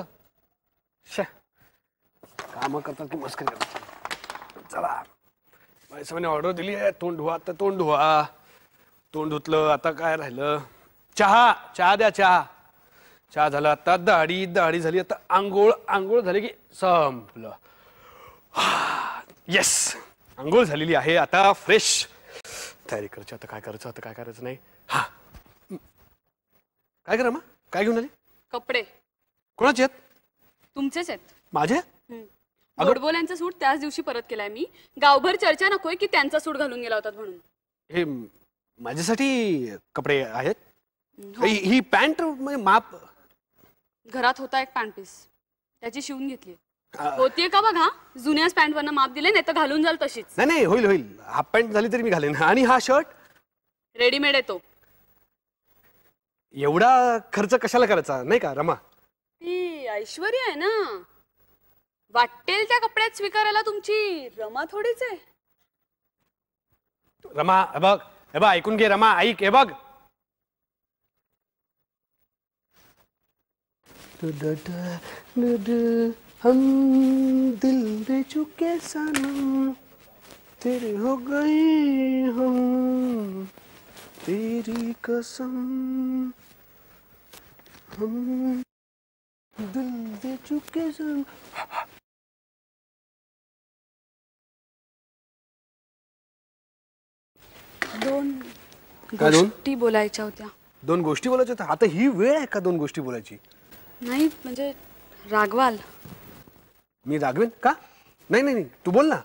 काम करतात की मस्करी करतात. चला माझ्या ऑर्डर दिली आहे, तोंड धुवा. तर तोंड धुवा. तोंड धुतलं, आता काय राहिलं? चहा द्या. चहा झाला. आता दाढी झाली. आता आंघोळ झाली की संपलं. येस, आंघोळ झालेली आहे. आता फ्रेश तयारी करायची. आता काय करायचं नाही. हा काय करा मग? काय घेऊन आली? कपडे. कोणाचे आहेत? तुमचेच आहेत. माझे? गोडबोल्यांचा सूट त्याच दिवशी परत केलाय मी. गावभर चर्चा नकोय की त्यांचा सूट घालून गेला होता म्हणून. हे माझ्यासाठी कपडे आहेत? ही पॅन्ट म्हणजे माप घरात होता एक पॅन्ट पीस, त्याची शिवून घेतली. होतीये का बघा, जुन्याच पॅन्ट वरनं माप दिले, नाही तर घालून जाल तशीच. नाही होईल. हाफ पॅन्ट झाली तरी मी घालेन. आणि हा शर्ट रेडीमेड येतो. एवढा खर्च कशाला करायचा नाही का रमा? ती ऐश्वर्या आहे ना, वाटेल त्या कपड्यात स्वीकारायला तुमची रमा थोडीच आहे. रमा हे बघ ऐकून घे. रमा ऐक, हे बघ. हम दिल दे चुके सनम तेरे हो गए हम तेरी कसम हम दिल दे चुके सनम. दोन गोष्टी बोलायच्या होत्या. 2 गोष्टी बोलायच्या होत्या? आता ही वेळ आहे का 2 गोष्टी बोलायची? नाही म्हणजे रागवाल. मी रागवेन का? नाही तू बोल ना.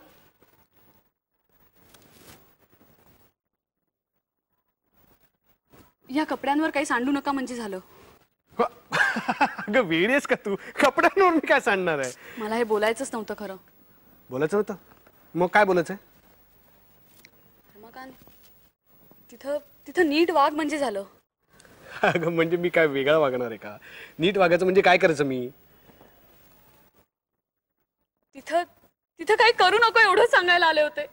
या कपड्यांवर काही सांडू नका म्हणजे झालं. अगं वेळ आहेस का तू? कपड्यांवर मी काय सांडणार आहे? मला हे बोलायचंच नव्हतं खरं. बोलायचं होतं? मग काय बोलायचंय? तिथं नीट वाग म्हणजे झालं. अगं म्हणजे मी काय वेगळा वागणार आहे का? नीट वागायचं म्हणजे काय करायचं मी? तिथं काही करू नको एवढं सांगायला आले होते.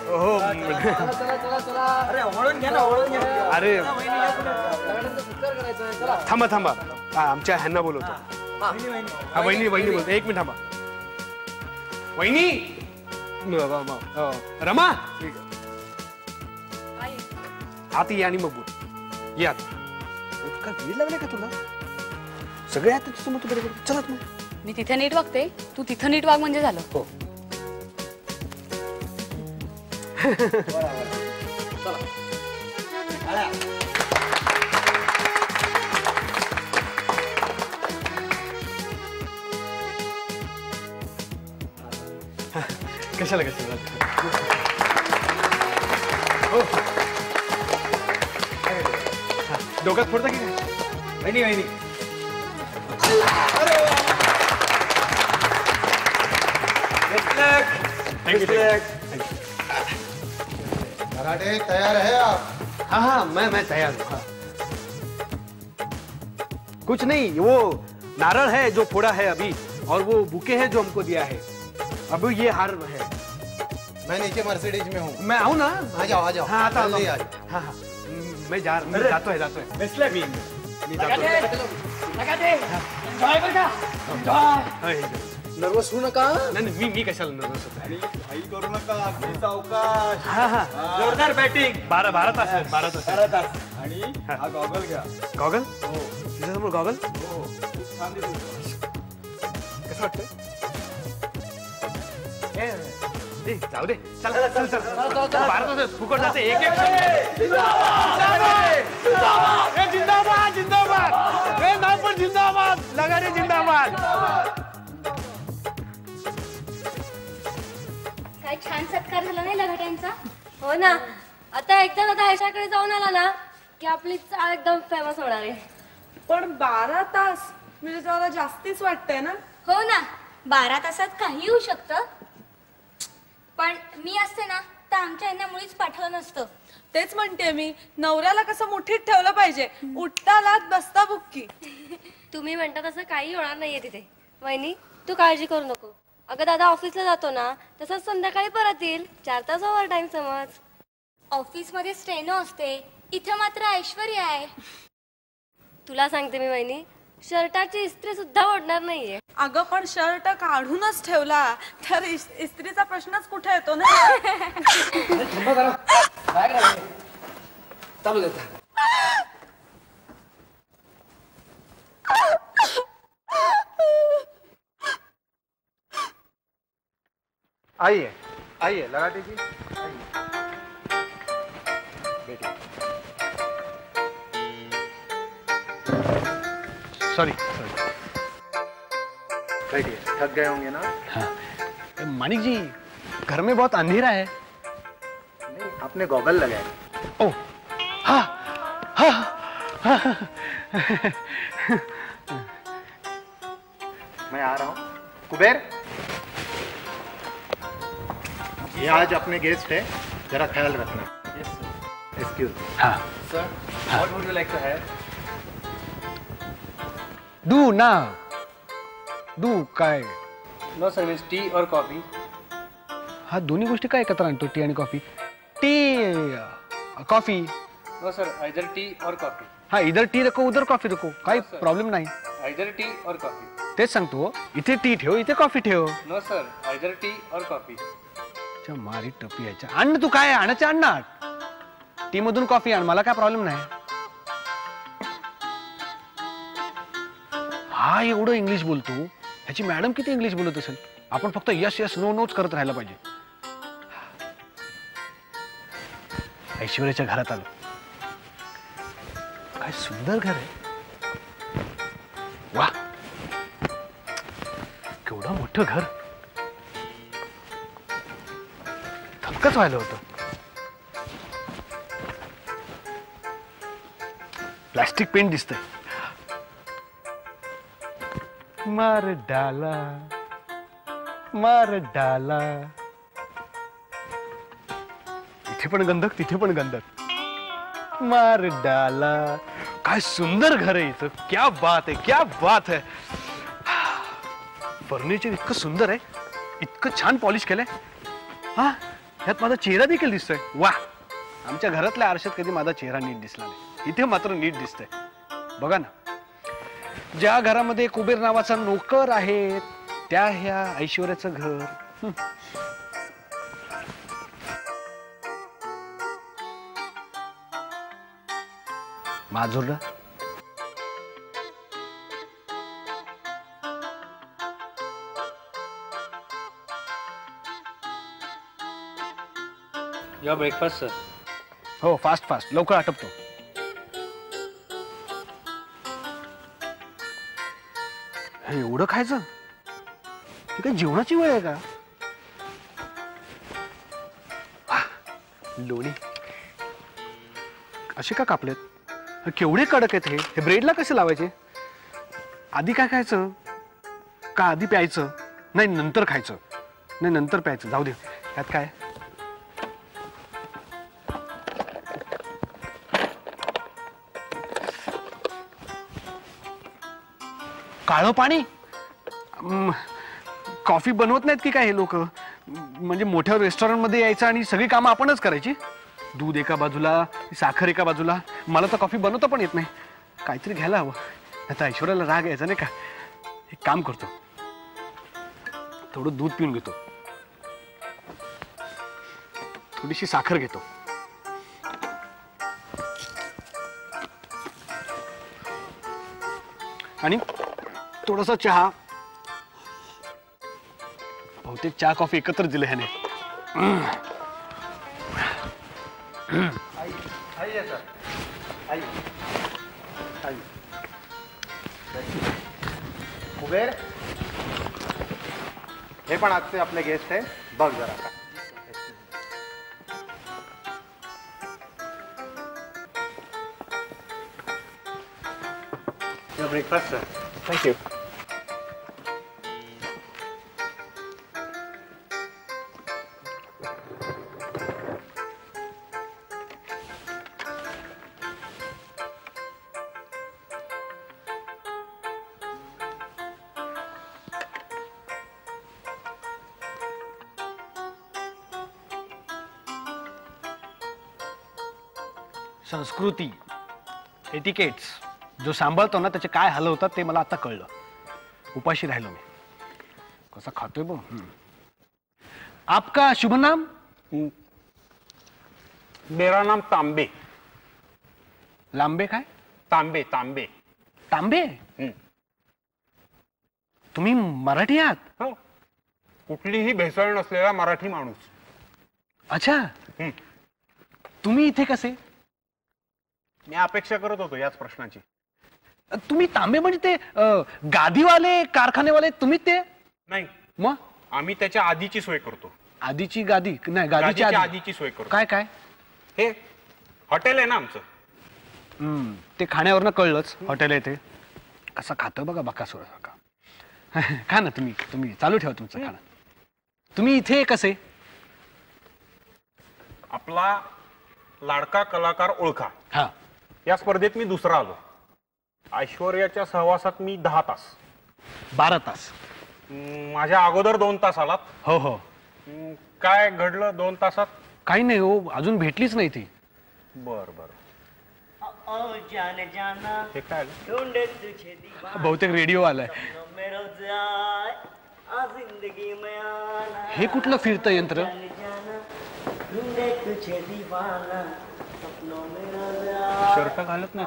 हो अरे थांबा. आमच्या ह्यांना बोलवतो. हा वहिनी बोलतो. 1 मिनिट थांबा. वहिनी रमा आत ये आणि मग बोल. या काय वेळ लागला का तुला? सगळे आता समोर तुकडे चलत मग. मी तिथे नीट वागते, तू तिथं नीट वाग म्हणजे झालं. हो कशाला हो डोक्यात फोडता की नाही? लगाटे तैयार है आप? हाँ हाँ मैं तैयार हूँ। हाँ। कुछ नहीं, वो नारळ है जो फोड़ा है अभी, और वो बुके है जो हमको दिया है। अब ये हार है। मैं नीचे मर्सिडीज में हूँ। मैं आऊँ ना? आ जाओ। हाँ आता जल्दी हूँ। आ जाओ। हाँ हाँ मैं जातो है। नर्वस होऊ नका. नाही मी कशाला नर्वस होतो. आणि घाई करू नका, अगदी सावकाश. हा हा जोरदार बॅटिंग. 12 तास. आणि हा गॉगल घ्या. गॉगल? हो. तुझ्यासमोर गॉगल? हो. खूप छान दिसतो. कसं वाटतंय? जाऊ दे. चल 12 तास फुकट जाते. एक जिंदाबाद. नाव पण जिंदाबाद. लगारे जिंदाबाद. काय छान सत्कार झाला नाही लघाट्यांचा. हो ना, आता एकदा दादा आयशाकडे जाऊन आला ना की आपली चाळ एकदम फेमस होणार आहे. पण 12 तास म्हणजे जरा जास्तीच वाटतंय ना. हो ना, 12 तासात काही होऊ शकतं. पण मी असते ना तर आमच्या यांना मुळीच पाठवलं नसतं. तेच म्हणते मी, नवऱ्याला कसं मुठीत ठेवलं पाहिजे, उठता लात बसता बुक्की. तुम्ही म्हणता तसं काही होणार नाहीये तिथे. वहिनी तू काळजी करू नको. अगं दादा ऑफिसला जातो ना तसंच संध्याकाळी परत येईल. 4 तास ओव्हर टाइम समज. ऑफिसमध्ये स्टेनो असते, इथं मात्र ऐश्वर्या आहे. तुला सांगते मी वहिनी, शर्टाची इस्त्री सुद्धा ओढणार नाहीये. अगं पण शर्ट काढूनच ठेवला तर इस्त्रीचा प्रश्नच कुठे येतो ना. काय करायचं चालू देता. आइए लगाटे जी. सॉरी. बैठिए, थक गए होंगे ना. हाँ. मानिक जी, घर में बहुत अंधेरा है. नहीं, आपने गॉगल लगाए. ओ हाँ हाँ हाँ. मैं आ रहा हूँ. कुबेर, ये आज अपने गेस्ट है, जरा ख्याल रखना. एक्सक्यूज. हाँ. Sir what would you like to have. डू ना. डू काय? नो सर्विस टी और कॉफी. हा दोन्ही गोष्टी काय एकत्र आणतो, टी आणि coffee. Tea coffee. No sir either tea और कॉफी. हा इधर टी रखो उधर कॉफी रखो, काही प्रॉब्लेम नाही. आयदर टी और कॉफी. तेच सांगतो, इथे टी ठेव इथे कॉफी ठेव. नो सर आयदर टी और कॉफी. मारी टपी यायच्या. आण तू काय आणायचं आण ना. टी मधून कॉफी आण, मला काय प्रॉब्लेम नाही. हा एवढं इंग्लिश बोलतो, ह्याची मॅडम किती इंग्लिश बोलत असेल. आपण फक्त यस यस नो नोच करत राहायला पाहिजे. ऐश्वर्याच्या घरात आलो. काय सुंदर घर आहे. वा, केवढं मोठं घर. थक्कच व्हायला होतं. प्लास्टिक पेंट दिसतंय. मार डाला. इथे पण गंधक तिथे पण गंधक. मार डाला. काय सुंदर घर आहे इथं. क्या बात है. फर्निचर इतकं सुंदर आहे, इतकं छान पॉलिश केलंय. हा, ह्यात माझा चेहरा देखील दिसतोय. वा, आमच्या घरातल्या आरशात कधी माझा चेहरा नीट दिसला नाही, इथे मात्र नीट दिसतंय. बघा ना, ज्या घरामध्ये कुबेर नावाचा नोकर आहे त्या ह्या ऐश्वर्याचं घर. माजुरला युअर ब्रेकफास्ट सर. हो, फास्ट लवकर आटपतो. हे एवढं खायचं? ही काय जेवणाची वेळ आहे का? लोणी असे का कापलेत? केवढे कडक आहेत हे. ब्रेडला कसे लावायचे? आधी काय खायचं का आधी प्यायचं? नाही नंतर खायचं, नाही नंतर प्यायचं. जाऊ दे, त्यात काय. काळं पाणी? कॉफी बनवत नाहीत की काय हे लोक? म्हणजे मोठ्या रेस्टॉरंटमध्ये यायचं आणि सगळी कामं आपणच करायची. दूध एका बाजूला, साखर एका बाजूला. मला तर कॉफी बनवता पण येत नाही. काहीतरी घ्यायला हवं. आता ऐश्वर्याला राग यायचा नाही का. एक काम करतो, थोडं दूध पिऊन घेतो, थोडीशी साखर घेतो, आणि थोडासा चहा. बहुतेक चहा कॉफी एकत्र दिले ह्याने. कुबेर, हे पण आजचे आपले गेस्ट आहे, बघ जरा. Breakfast sir. थँक्यू. संस्कृती, एटिकेट्स जो सांभाळतो ना त्याचे काय हाल होतात ते मला आता कळलं. उपाशी राहिलो मी. कसा खातोय बघ. आपका शुभ नाम? मेरा नाम तांबे. लांबे काय? तांबे तांबे. तांबे? तुम्ही मराठी आहात? हो, कुठलीही भेसळ नसलेला मराठी माणूस. अच्छा. तुम्ही इथे कसे? मी अपेक्षा करत होतो याच प्रश्नाची. तुम्ही तांबे म्हणजे ते गादीवाले, कारखानेवाले तुम्ही ते? नाही, मग आम्ही त्याच्या आधीची सोय करतो. आधीची गादी नाही, गादीची आधीची सोय करतो. काय काय? हे हॉटेल आहे ना आमचं. ते खाण्यावरनं कळलंच हॉटेल आहे ते. कसा खातो बघा बकासूर सारखा. खा ना तुम्ही, तुम्ही चालू ठेवा तुमचं खाणं. तुम्ही इथे कसे? आपला लाडका कलाकार ओळखा, हा, या स्पर्धेत मी दुसरा आलो. ऐश्वर्याच्या सहवासात मी 10 तास. 12 तास. माझ्या अगोदर 2 तास आलात. हो हो. काय घडलं 2 तासात? काही नाही हो, अजून भेटलीच नाही ती. बर बर. हे काय बहुतेक रेडिओ आलाय. हे कुठलं फिरतं यंत्र? शर्ट घालत नाही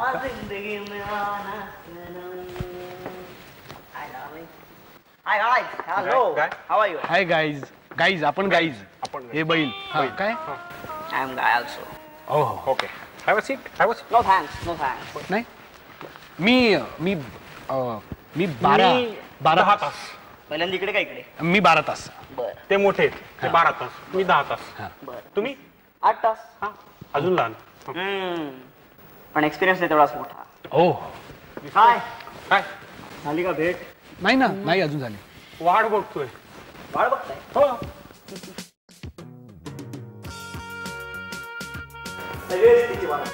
हाय गाईज. गाईज आपण गाईज. हे बैल. काय? I am guy also. हो. Okay. Have a seat. Have a seat. No thanks, no thanks. नाही, मी 12 तास. पहिल्यांदा इकडे काय इकडे? मी 12 तास. बर. ते मोठे आहेत, ते 12 तास. मी 10 तास. बर. तुम्ही 8 तास. हा, अजून लहान. पण एक्सपिरियन्स नाही तेवढाच मोठा. हो. काय काय झाली का भेट? नाही ना, नाही अजून झाली. वाढ बघतोय. वाढ बघताय? हो. सगळेच तिची वाढ.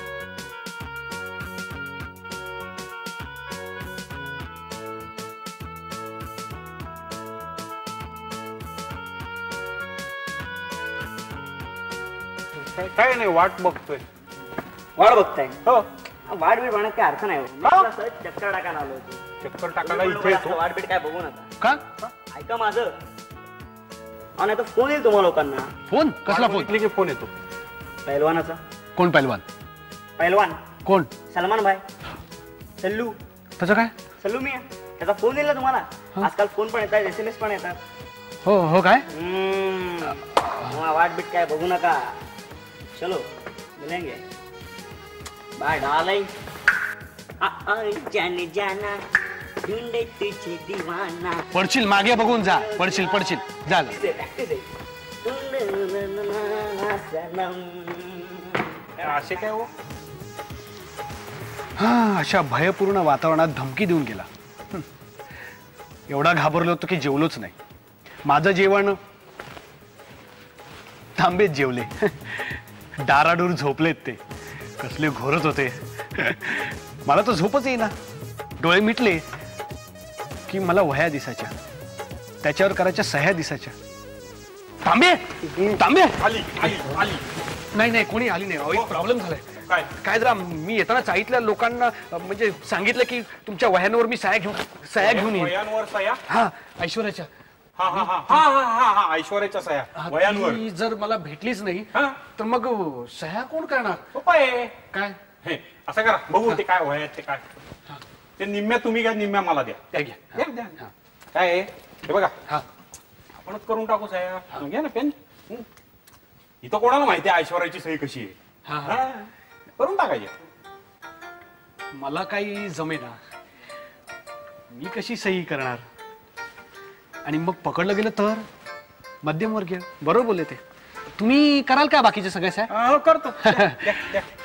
काय नाही, वाट बघतोय. वाढ बघताय? हो. वाढ बीड म्हणत काय अर्थ नाही हो. मी असं चक्कर टाकायला आलो होतो. चक्कर टाकायला इथे येतो. वाढ बीड काय बघू नका. का? ऐका माझं. नाही तर फोन येईल तुम्हा लोकांना. फोन? कसला फोन? की फोन येतो. पहिलवानाचा. कोण पहिलवान? पहिलवान कोण? सलमान भाई. सल्लू. त्याचं काय? सल्लू मी. त्याचा फोन येईल ना तुम्हाला. आजकाल फोन पण येतात, SMS पण येतात. हो हो. काय? वाट बीट काय बघू नका. चलो मिलेंगे. Bye darling. जाने जाना ढूंढे तुझे दीवाना. पडशील मागे बघून जा. पडशील झालं. असे काय हो? हा, अशा भयपूर्ण वातावरणात धमकी देऊन गेला. एवढा घाबरलो होतो की जेवलोच नाही. माझं जेवण तांबेच जेवले. डाराडूर झोपलेत ते, कसले घोरत होते. मला तर झोपच येईना. डोळे मिटले की मला वह्या दिसायच्या, त्याच्यावर करायच्या सह्या दिसायच्या. तांबे तांबे आली आली आली. नाही कोणी आली नाही. एक प्रॉब्लेम झालाय. काय जरा मी येताना चाळीतल्या लोकांना म्हणजे सांगितलं की तुमच्या वह्यांवर मी सह्या घेऊन येईन. वह्यांवर सह्या? हा, ऐश्वर्याच्या. हा हा हा हा हा हा ऐश्वर्याच्या सह्या वह्यांवर. ती जर मला भेटलीच नाही तर मग सह्या कोण करणार? उपाय काय? हे असं करा, बघू ते काय वह्या आहेत ते काय. ते निम्म्या तुम्ही घ्या, निम्म्या मला द्या. द्या. काय आहे हे बघा. आपणच करून टाकू सह्या. घ्या ना पेन. इथं कोणाला माहिती आहे ऐश्वर्याची सही कशी आहे? करून टाकायचे. मला काही जमेना. मी कशी सही करणार? आणि मग पकडलं गेलं तर मध्यमवर्गीय. बरोबर बोलले ते. तुम्ही कराल का बाकीच्या सगळ्या सह्या? करतो.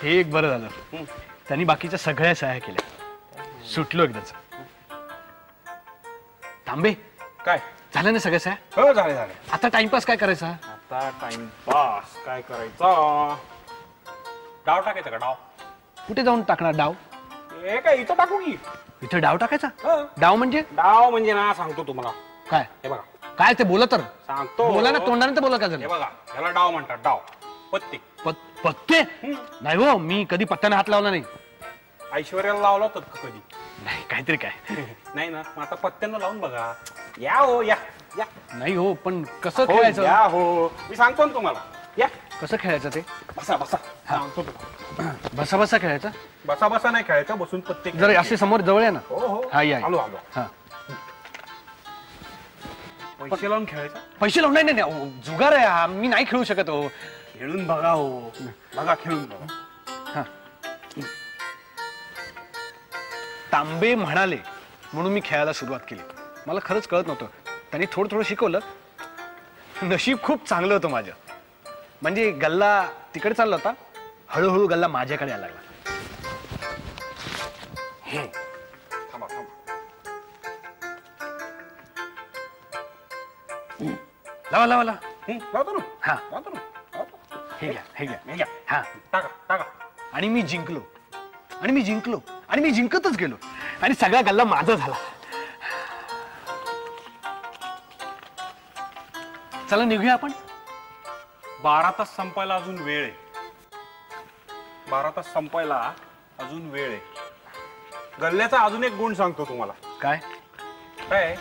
हे एक बरं झालं. त्यांनी बाकीच्या सगळ्या सह्या केल्या. सुटलो एकदाच. तांबे काय झालं ना सगळ्या सह्या? हो झाले झाले. आता टाइमपास काय करायचा? आता टाइमपास काय करायचा? डाव टाकायचा का? डाव कुठे जाऊन टाकणार डाव? हे काय इथं टाकू की? इथे डाव टाकायचा? डाव म्हणजे? डाव म्हणजे ना सांगतो तुम्हाला. काय? हे बघा. काय ते बोला तर सांगतो. बोला ना, तोंडाने तर बोला. काय झालं? हे बघा, याला डाव म्हणतात. डाव पत्ते. पत्ते? नाही हो, मी कधी पत्त्याने हात लावला नाही. ऐश्वर्याला लावला होता कधी? नाही, काहीतरी काय. नाही ना, मग आता पत्त्यानं लावून बघा. या हो या या. नाही हो, पण कसं खेळायचं? या हो, मी सांगतो ना तुम्हाला. या. कसं खेळायचं ते? बसा बसा. सांगतो तुम्हाला. बसा बसा खेळायचं? बसा बसा नाही खेळायचं, बसून पत्ते. जर असे समोर जवळ आहे ना. हो हो. हा या. आलो आलो. हा. पैसे लावून खेळायचं? पैसे लावून? नाही नाही, जुगार आहे हा. मी नाही खेळू शकत हो. खेळून बघा हो. बघा खेळून बघा. तांबे म्हणाले म्हणून मी खेळायला सुरुवात केली. मला खरंच कळत नव्हतं. त्यांनी थोडं थोडं शिकवलं. नशीब खूप चांगलं होतं माझं. म्हणजे गल्ला तिकडे चालला होता, हळूहळू गल्ला माझ्याकडे यायला लागला. थांबा थांबा. लावा लावा लावा. लावतो ना. हा, लावतो ना. हे घ्या हे घ्या हे घ्या. हा. टाका टाका. आणि मी जिंकलो आणि मी जिंकलो आणि मी जिंकतच गेलो आणि सगळा गल्ला माझा झाला. चला निघूया आपण. 12 तास संपायला अजून वेळ आहे. 12 तास संपायला अजून वेळ आहे. गल्ल्याचा अजून एक गुण सांगतो तुम्हाला. काय? काय?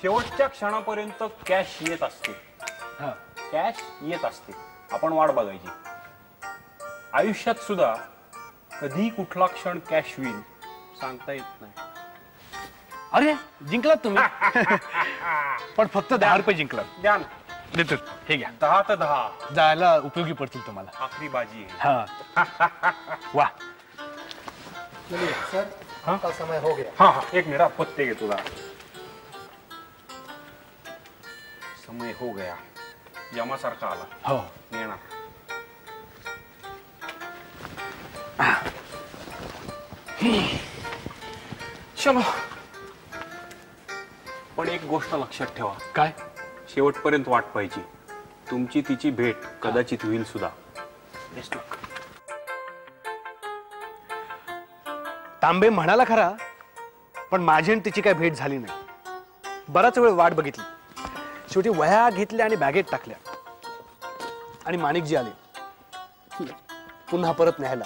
शेवटच्या क्षणापर्यंत कॅश येत असते. कॅश येत असते. आपण वाट बघायची. आयुष्यात सुद्धा कधी कुठला क्षण कॅश होईल सांगता येत नाही. अरे जिंकलात तुम्ही. पण फक्त 10 रुपये जिंकलात. द्या ना. देतो. हे घ्या. 10 ते 10 जायला उपयोगी पडतील तुम्हाला. आखरी बाजी आहे. हा. वा. चलिए सर, आपका समय हो गया. हा हा, एक मिनिट. पत्ते घेतो जरा. समय हो गया. यमासारखा आला. हो. येणार. चलो. पण एक गोष्ट लक्षात ठेवा. काय? शेवटपर्यंत वाट पाहिजे. तुमची तिची भेट कदाचित होईल सुद्धा. बेस्ट लक. तांबे म्हणाला खरा, पण माझी आणि तिची काय भेट झाली नाही. बराच वेळ वाट बघितली. शेवटी वह्या घेतल्या आणि बॅगेत टाकल्या आणि माणिकजी आले पुन्हा परत न्यायला.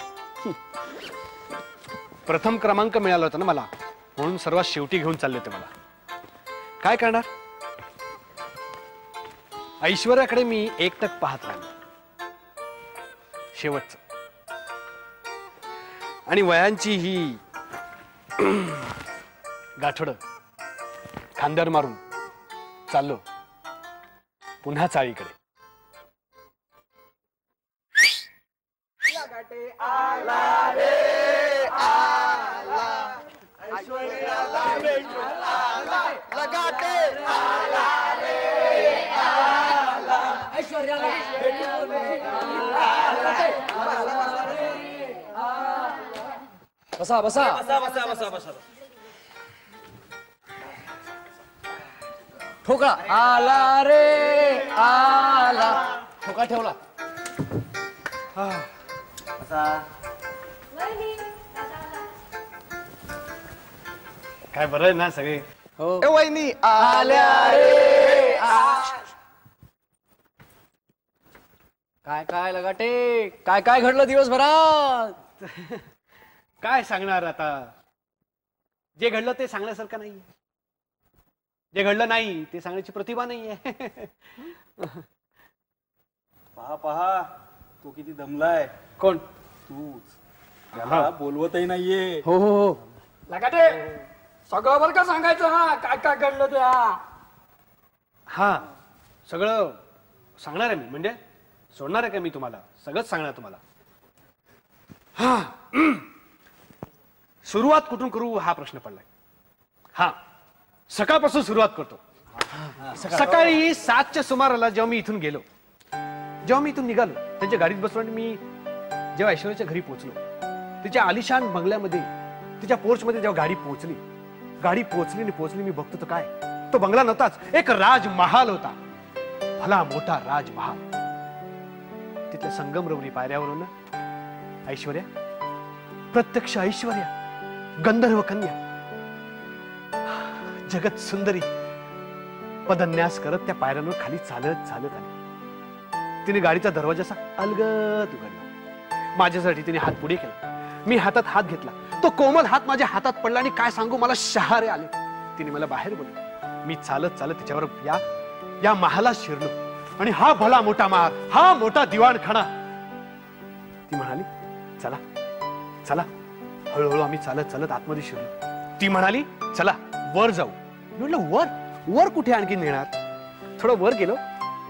प्रथम क्रमांक मिळाला होता ना मला, म्हणून सर्वात शेवटी घेऊन चालले होते मला. काय करणार? ऐश्वर्याकडे मी एकटक पाहत राहिलो. शेवटचं. आणि वयांची ही गाठोड खांद्यावर मारून चाललो पुन्हा चाळीकडे. आला रे आला, ऐश्वर्याला भेटून आला. लगाटे आला रे आला, ऐश्वर्याला भेटून आला. बसा बसा. बसा बसा बसा बसा. ठोका आला रे आला. ठोका ठेवला. काय बरं आहे ना सगळे? हो. वहिनी आल्या रे. काय काय लगाटे, काय काय घडलं दिवसभरात? काय सांगणार आता? जे घडलं ते सांगण्यासारखं नाही. जे घडलं नाही ते सांगण्याची प्रतिभा नाहीये. पहा पहा तो किती दमलाय. कोण? तूच. त्याला बोलवतही नाहीये. हो हो हो. लगाटे सगळं बरं का सांगायचं. हा काय काय घडलं ते. हा सगळं सांगणार आहे मी. म्हणजे सोडणार आहे का मी तुम्हाला? सगळंच सांगणार तुम्हाला. हा सुरुवात कुठून करू हा प्रश्न पडलाय. हा सकाळपासून सुरुवात करतो. सकाळी 7च्या सुमाराला जेव्हा मी इथून गेलो, जेव्हा मी इथून निघालो, त्यांच्या गाडीत बसलो आणि मी जेव्हा ऐश्वर्याच्या घरी पोहोचलो, तिच्या आलिशान बंगल्यामध्ये, तिच्या पोर्चमध्ये जेव्हा गाडी पोहोचली मी बघतो तर काय, तो बंगला नव्हताच, एक राजमहाल होता. भला मोठा राजमहाल. तिथल्या संगमरवरी पायऱ्यावरून ऐश्वर्या, प्रत्यक्ष ऐश्वर्या, गंधर्व कन्या, जगत सुंदरी पदन्यास करत त्या पायऱ्यांवर खाली चालत चालत आली. तिने गाडीचा दरवाजा असा अलगद उघडला. माझ्यासाठी तिने हात पुढे केला. मी हातात हात घेतला. तो कोमल हात माझ्या हातात पडला आणि काय सांगू मला शहारे आले. तिने मला बाहेर बोलवलं. मी चालत चालत तिच्यावर या महालात शिरलो आणि हा भला मोठा महाल, हा मोठा दिवाणखाना. ती म्हणाली चला चला. हळूहळू आम्ही चालत चालत आतमध्ये शिरलो. ती म्हणाली चला वर जाऊ. मी म्हटलं वर? वर कुठे आणखी नेणार? थोडं वर गेलो.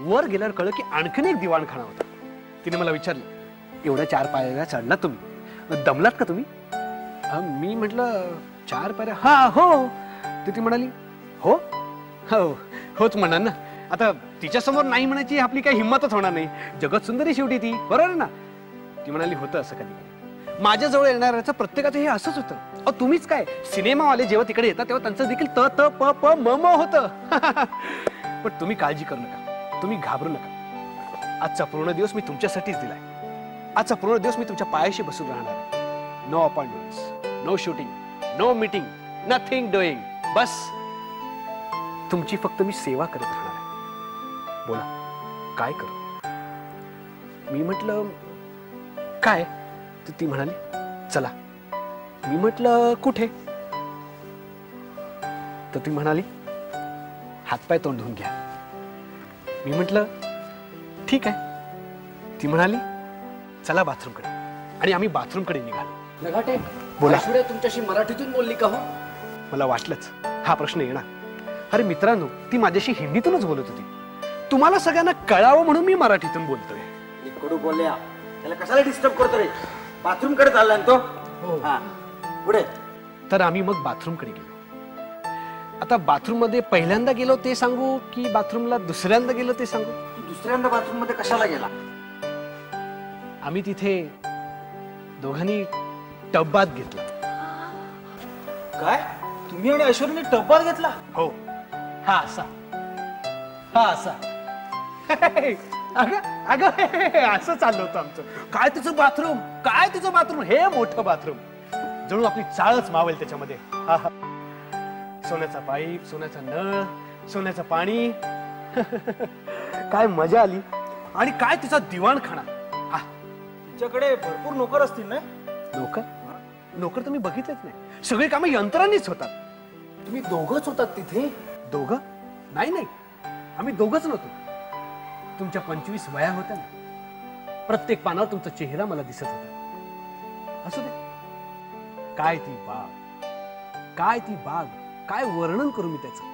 वर गेल्यावर कळलं की आणखीन एक दिवाणखाना होता. तिने मला विचारलं एवढ्या 4 पायऱ्या चढलात तुम्ही, दमलात का तुम्ही? मी म्हटलं 4 पायऱ्या? हा हो. ती म्हणाली हो हो होच म्हणणार ना. आता तिच्या समोर नाही म्हणायची आपली काही हिंमतच होणार नाही. जगत सुंदरी शेवटी ती, बरोबर ना. ती म्हणाली होतं असं कधी कधी. माझ्याजवळ येणाऱ्याचं प्रत्येकाचं हे असंच होतं. तुम्हीच काय, सिनेमावाले जेव्हा तिकडे येतात तेव्हा त्यांचं देखील त त प प म म होतं. पण तुम्ही काळजी करू नका, तुम्ही घाबरू नका. आजचा पूर्ण दिवस मी तुमच्यासाठीच दिलाय. आजचा पूर्ण दिवस मी तुमच्या पायाशी बसून राहणार. No appointments, no shooting, no meeting, nothing doing. बस तुमची फक्त मी सेवा करत राहणार आहे. बोला काय करू? मी म्हटलं काय? तर ती म्हणाली चला. मी म्हटलं कुठे? तर ती म्हणाली हातपाय तोंड धुवून घ्या. मी म्हटलं ठीक आहे. ती म्हणाली चला बाथरूमकडे. आणि आम्ही बाथरूमकडे निघालो. लगाटे बोला. ऐश्वर्या तुमच्याशी मराठीतून बोलली का हो? मला वाटलंच हा प्रश्न येणार. अरे मित्रांनो, ती माझ्याशी हिंदीतूनच बोलत होती. तुम्हाला सगळ्यांना कळावं म्हणून मी मराठीतून बोलतोय. कडू बोलल्या त्याला कशाला डिस्टर्ब करतो रे? बाथरूम कडे चालला तो. पुढे. तर आम्ही मग बाथरूमकडे गेलो. आता बाथरूम मध्ये पहिल्यांदा गेलो ते सांगू की बाथरूमला दुसऱ्यांदा गेलो ते सांगू? तू दुसऱ्यांदा बाथरूम मध्ये कशाला गेला? आम्ही तिथे दोघांनी टब्बात घेतला. काय तुम्ही आणि ऐश्वर्याने टब्बात घेतला? हो. हा असा, हा असा. अगं असं चाललं होतं आमचं. काय तिचं बाथरूम, काय तिचं बाथरूम, हे मोठं बाथरूम. जणू आपली चाळच मावेल त्याच्यामध्ये. सोन्याचा पाईप, सोन्याचा नळ, सोन्याचं पाणी. काय मजा आली. आणि काय तिचा दिवाणखाना. तिच्याकडे भरपूर नोकर असतील ना? नोकर? नोकर तर मी बघितलेच नाही. सगळी कामं यंत्रांनीच होतात. तुम्ही दोघंच होतात तिथे? दोघं? नाही नाही, आम्ही दोघंच नव्हतो. तुमच्या 25 वया होत्या ना. प्रत्येक पानावर तुमचा चेहरा मला दिसत होता. असू दे. काय ती बाग, काय ती बाग, काय वर्णन करू मी त्याचं.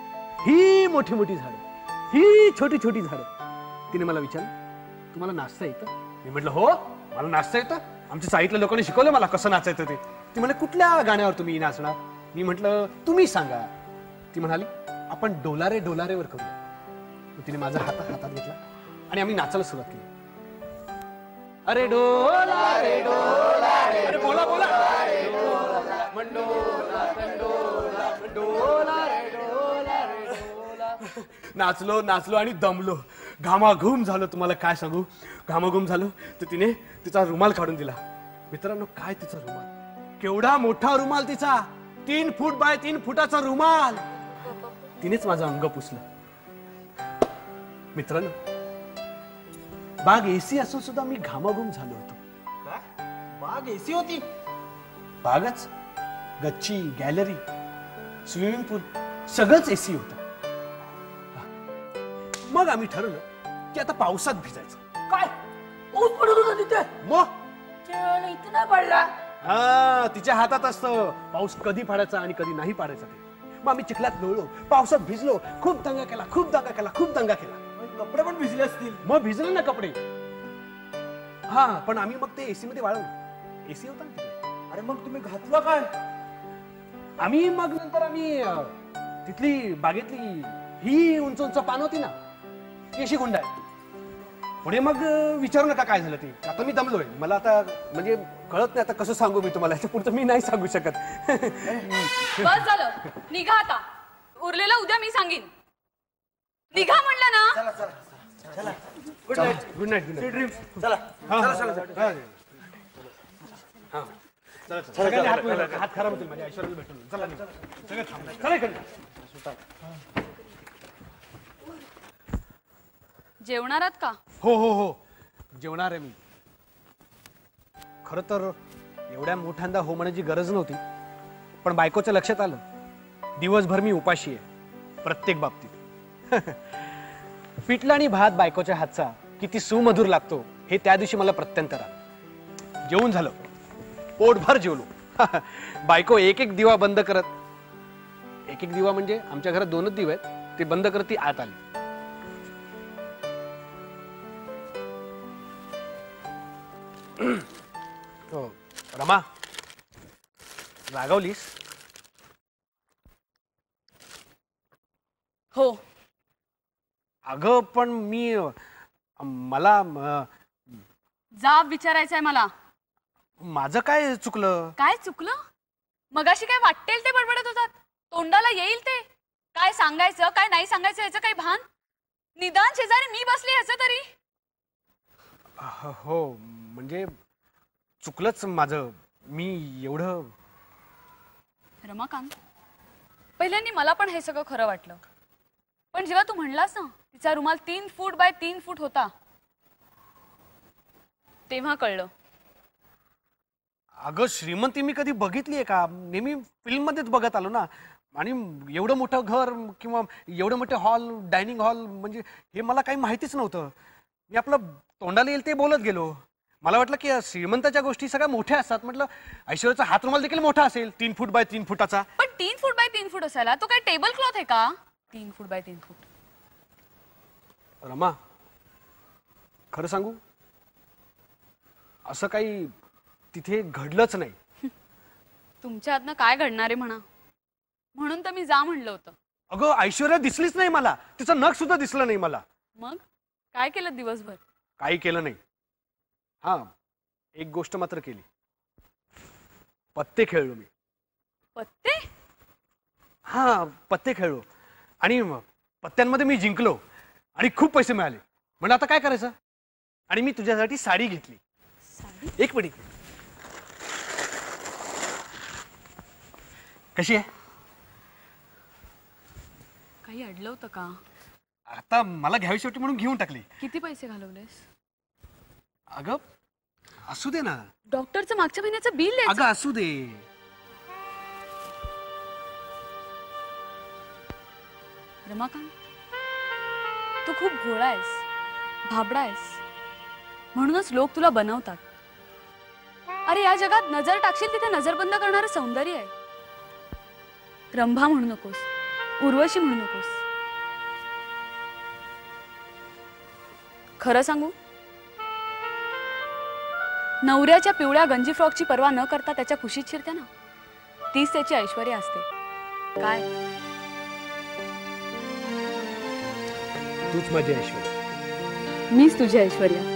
ही मोठी मोठी झाडं, ही छोटी छोटी झाडं. तिने मला विचारलं तुम्हाला नाचता येतं? मी म्हटलं हो मला नाचता येतं. आमच्या साईटल्या लोकांनी शिकवलं मला कसं नाचायचं ते. ती म्हणे कुठल्या गाण्यावर तुम्ही नाचणार? मी म्हटलं तुम्ही सांगा. ती म्हणाली आपण डोलारे डोलारेवर करूया. तिने माझा हातात घेतला आणि आम्ही नाचायला सुरुवात केली. अरे डोला रे डोला रे, अरे बोला बोला. मंडोला कंडोला, डोला रे डोला रे डोला, नाचलो नाचलो आणि दमलो, घामाघूम झालो. तुम्हाला काय सांगू, घामाघूम झालो. तर तिने तिचा रुमाल काढून दिला. मित्रांनो, काय तिचा रुमाल, केवढा मोठा रुमाल तिचा, 3 फूट बाय 3 फुटाचा रुमाल. तिनेच माझं अंग पुसलं. मित्रांनो, बाग एसी असून सुद्धा मी घामाघूम झालो होतो. बाग एसी होती? बागच, गच्ची, गॅलरी, स्विमिंग पूल सगळंच एसी होतं. मग आम्ही ठरवलं की आता पावसात भिजायचं. काय पाऊस पडत होता तिथे? मग इथं नाही पडला. हा, तिच्या हातात असतं पाऊस कधी पाडायचा आणि कधी नाही पाडायचा ते. मग आम्ही चिखलात लोळलो, पावसात भिजलो, खूप दंगा केला, खूप दंगा केला, खूप दंगा केला. कपडे पण भिजले असतील. मग भिजले ना कपडे. हा, पण आम्ही मग ते एसी मध्ये वाळवलं. एसी होता ना तिथे. अरे मग तुम्ही घातलं काय? आम्ही मग नंतर आम्ही तिथली बागेतली ही उंच उंच पान होती ना, ती अशी गुंडाळली. पुढे मग विचारू नका काय झालं ते. आता मी दमलोय. मला आता म्हणजे कळत नाही आता कसं सांगू मी तुम्हाला. याच्या पुढचं मी नाही सांगू शकत. बस झालं, निघा आता. उरलेलं उद्या मी सांगेन. निघा म्हणलं ना. चला चला चला. Good night. Good night. Good night. चला चला चला. सगळ्यांनी हात खराब होतील माझ्या ऐश्वर्याला भेटून. चला सगळं थांबलं. चला इकडे. जेवणार आहात का? हो हो हो, जेवणार आहे मी. खरं तर एवढ्या मोठ्यांदा हो म्हणायची गरज नव्हती, पण बायकोच्या लक्षात आलं दिवसभर मी उपाशी आहे प्रत्येक बाबतीत. पिठलं आणि भात बायकोच्या हातचा किती सुमधुर लागतो हे त्या दिवशी मला प्रत्यंतर आलं. जेवून झालं, पोटभर जेवलो. बायको एक एक दिवा बंद करत, एक एक दिवा म्हणजे आमच्या घरात 2च दिवे आहेत, ते बंद करत ती आत आली. रमा, रागवलीस? हो. अगं पण मला जाब विचारायचंय मला. माझं काय चुकलं? काय चुकलं? मगाशी काय वाटेल ते बडबडत होतात, तोंडाला येईल ते. काय सांगायचं काय नाही सांगायचं याचं काही भान? निदान शेजारी मी बसली याचं तरी. हो म्हणजे चुकलंच माझं. मी एवढं. रमाकांत, पहिल्यांदा मला पण हे सगळं खरं वाटलं, पण जेव्हा तू म्हणलास ना तिचा रुमाल 3 फूट बाय 3 फूट होता, तेव्हा कळलं. अगं श्रीमंती मी कधी बघितली आहे का? नेहमी फिल्म मध्येच बघत आलो ना. आणि एवढं मोठं घर किंवा एवढं मोठं हॉल, डायनिंग हॉल म्हणजे हे मला काही माहितीच नव्हतं. मी आपलं तोंडाला येईल ते बोलत गेलो. मला वाटलं की श्रीमंताच्या गोष्टी सगळ्या मोठ्या असतात. म्हटलं ऐश्वर्याचा हात रुमाल देखील मोठा असेल, 3 फूट बाय 3 फुटाचा. पण 3 फूट बाय 3 फूट असायला तो काय टेबल क्लॉथ आहे का? 3 फूट बाय 3 फूट. रमा, खरं सांगू, असं काही तिथे घडलंच नाही. तुमच्या हातनं काय घडणार आहे म्हणा, म्हणून तर मी जा म्हणलं होतं. अगं ऐश्वर्या दिसलीच नाही मला. तिचं नख सुद्धा दिसलं नाही मला. मग काय केलं दिवसभर? काही केलं नाही. हा, एक गोष्ट मात्र केली. पत्ते खेळलो मी. पत्ते? हा, पत्ते खेळलो आणि पत्त्यांमध्ये मी जिंकलो आणि खूप पैसे मिळाले. म्हणजे आता काय करायचं? आणि मी तुझ्यासाठी साडी घेतली. एक मिनिट. कशी आहे? काही अडलं होतं का? आता मला घ्यावीशी होती म्हणून घेऊन टाकली. किती पैसे घालवलेस? अगं असू दे ना. डॉक्टरचं मागच्या महिन्याचं बिल आहे. अगं असू दे. रमाकांत, तू खूप भोळा आहेस, भाबडा आहेस, म्हणूनच लोक तुला बनवतात. अरे या जगात नजर टाकशील तिथे नजरबंद करणारं सौंदर्य आहे. रंभा म्हणू नकोस, उर्वशी म्हणू नकोस. खरं सांगू, नवऱ्याच्या पिवळ्या गंजी फ्रॉकची पर्वा न करता त्याच्या कुशीत शिरते ना, तीच त्याची ऐश्वर्या असते. काय? तूच माझी ऐश्वर्या. मीच तुझी ऐश्वर्या.